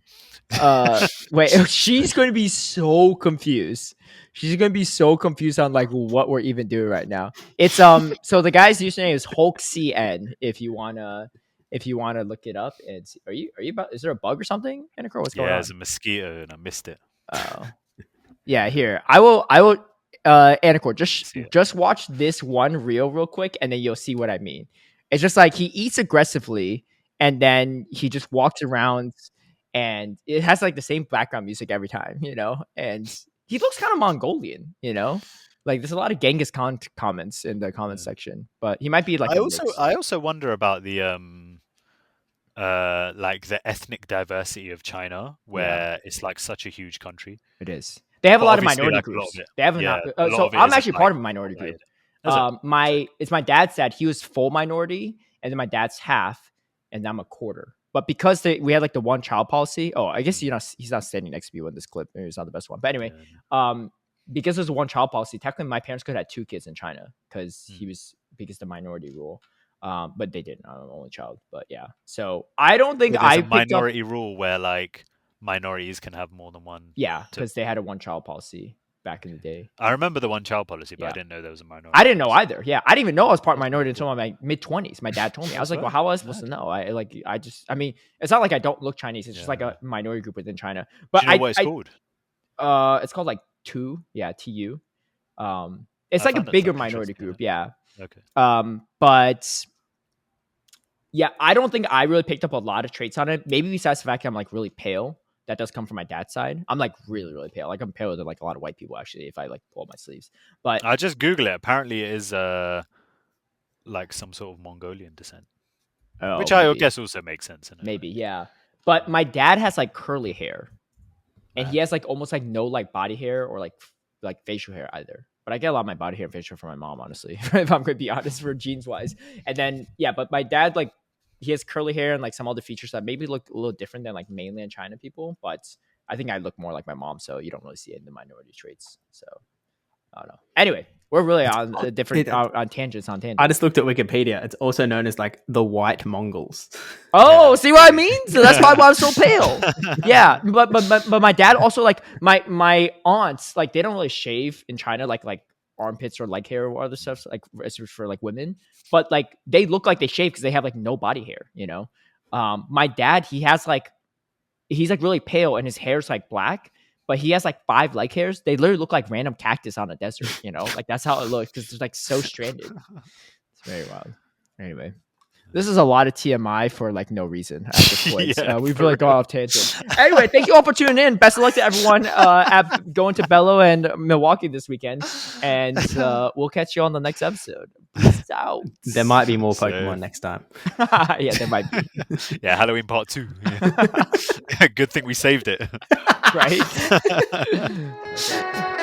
Wait, she's going to be so confused. She's going to be so confused on like what we're even doing right now. It's so the guy's username is HurricaneKaz. If you wanna look it up, and are you about? Is there a bug or something? Anicor, what's going on? Yeah, there's a mosquito and I missed it. Oh, yeah. Here, I will. Anicor, just watch this one reel real quick, and then you'll see what I mean. It's just like he eats aggressively, and then he just walks around, and it has like the same background music every time, And he looks kind of Mongolian, Like there's a lot of Genghis Khan comments in the comment section, but he might be like. I also wonder about the like the ethnic diversity of China, where it's like such a huge country. It is. They have a lot of minority groups. They have so I'm actually part of a minority group. It's my dad's dad. He was full minority, and then my dad's half, and I'm a quarter. But because we had like the one child policy. Oh, I guess he's not standing next to me in this clip. Maybe it's not the best one. But anyway, because there's a one child policy, technically my parents could have had 2 kids in China because because the minority rule. But they didn't. I'm an only child. But yeah, so I don't think a minority rule where like minorities can have more than one. Yeah, because they had a one child policy back in the day. I remember the one child policy, but I didn't know there was a minority. I didn't know either. Yeah, I didn't even know I was part minority until my mid-20s. My dad told me. I was like, well, how was I supposed to know? I mean, it's not like I don't look Chinese. It's just like a minority group within China. But do you know what it's called? It's called like TU. Yeah, TU. It's like a bigger minority group. Yeah. Okay. But yeah, I don't think I really picked up a lot of traits on it. Maybe besides the fact that I'm like really pale. That does come from my dad's side. I'm like really, really pale. Like I'm paler than like a lot of white people actually. If I like pull up my sleeves, but I just Google it. Apparently, it is like some sort of Mongolian descent, which I guess also makes sense. Maybe, yeah. But my dad has like curly hair, and he has like almost like no like body hair or like facial hair either. But I get a lot of my body hair and facial hair from my mom, honestly. If I'm going to be honest, for genes wise. And then but my dad like he has curly hair and like some other features that maybe look a little different than like mainland China people, but I think I look more like my mom, so you don't really see it in the minority traits. So I don't know. Anyway, we're really on different on tangents. I just looked at Wikipedia. It's also known as like the white Mongols. Oh, see what I mean? So that's probably why I'm so pale. Yeah, but my dad also like my aunts like they don't really shave in China like armpits or leg hair or other stuff like for like women, but like they look like they shave because they have like no body hair. You know, my dad he's like really pale and his hair's like black, but he has like 5 leg hairs. They literally look like random cactus on a desert, you know? Like that's how it looks because it's like so stranded. It's very wild. Anyway, this is a lot of TMI for like no reason at this point. Yeah, we've really gone off tangent. Anyway, thank you all for tuning in. Best of luck to everyone at going to Bello and Milwaukee this weekend. And we'll catch you on the next episode. Peace out. There might be more Pokemon next time. Yeah, there might be. Yeah, Halloween Part 2. Yeah. Good thing we saved it. Right? Okay.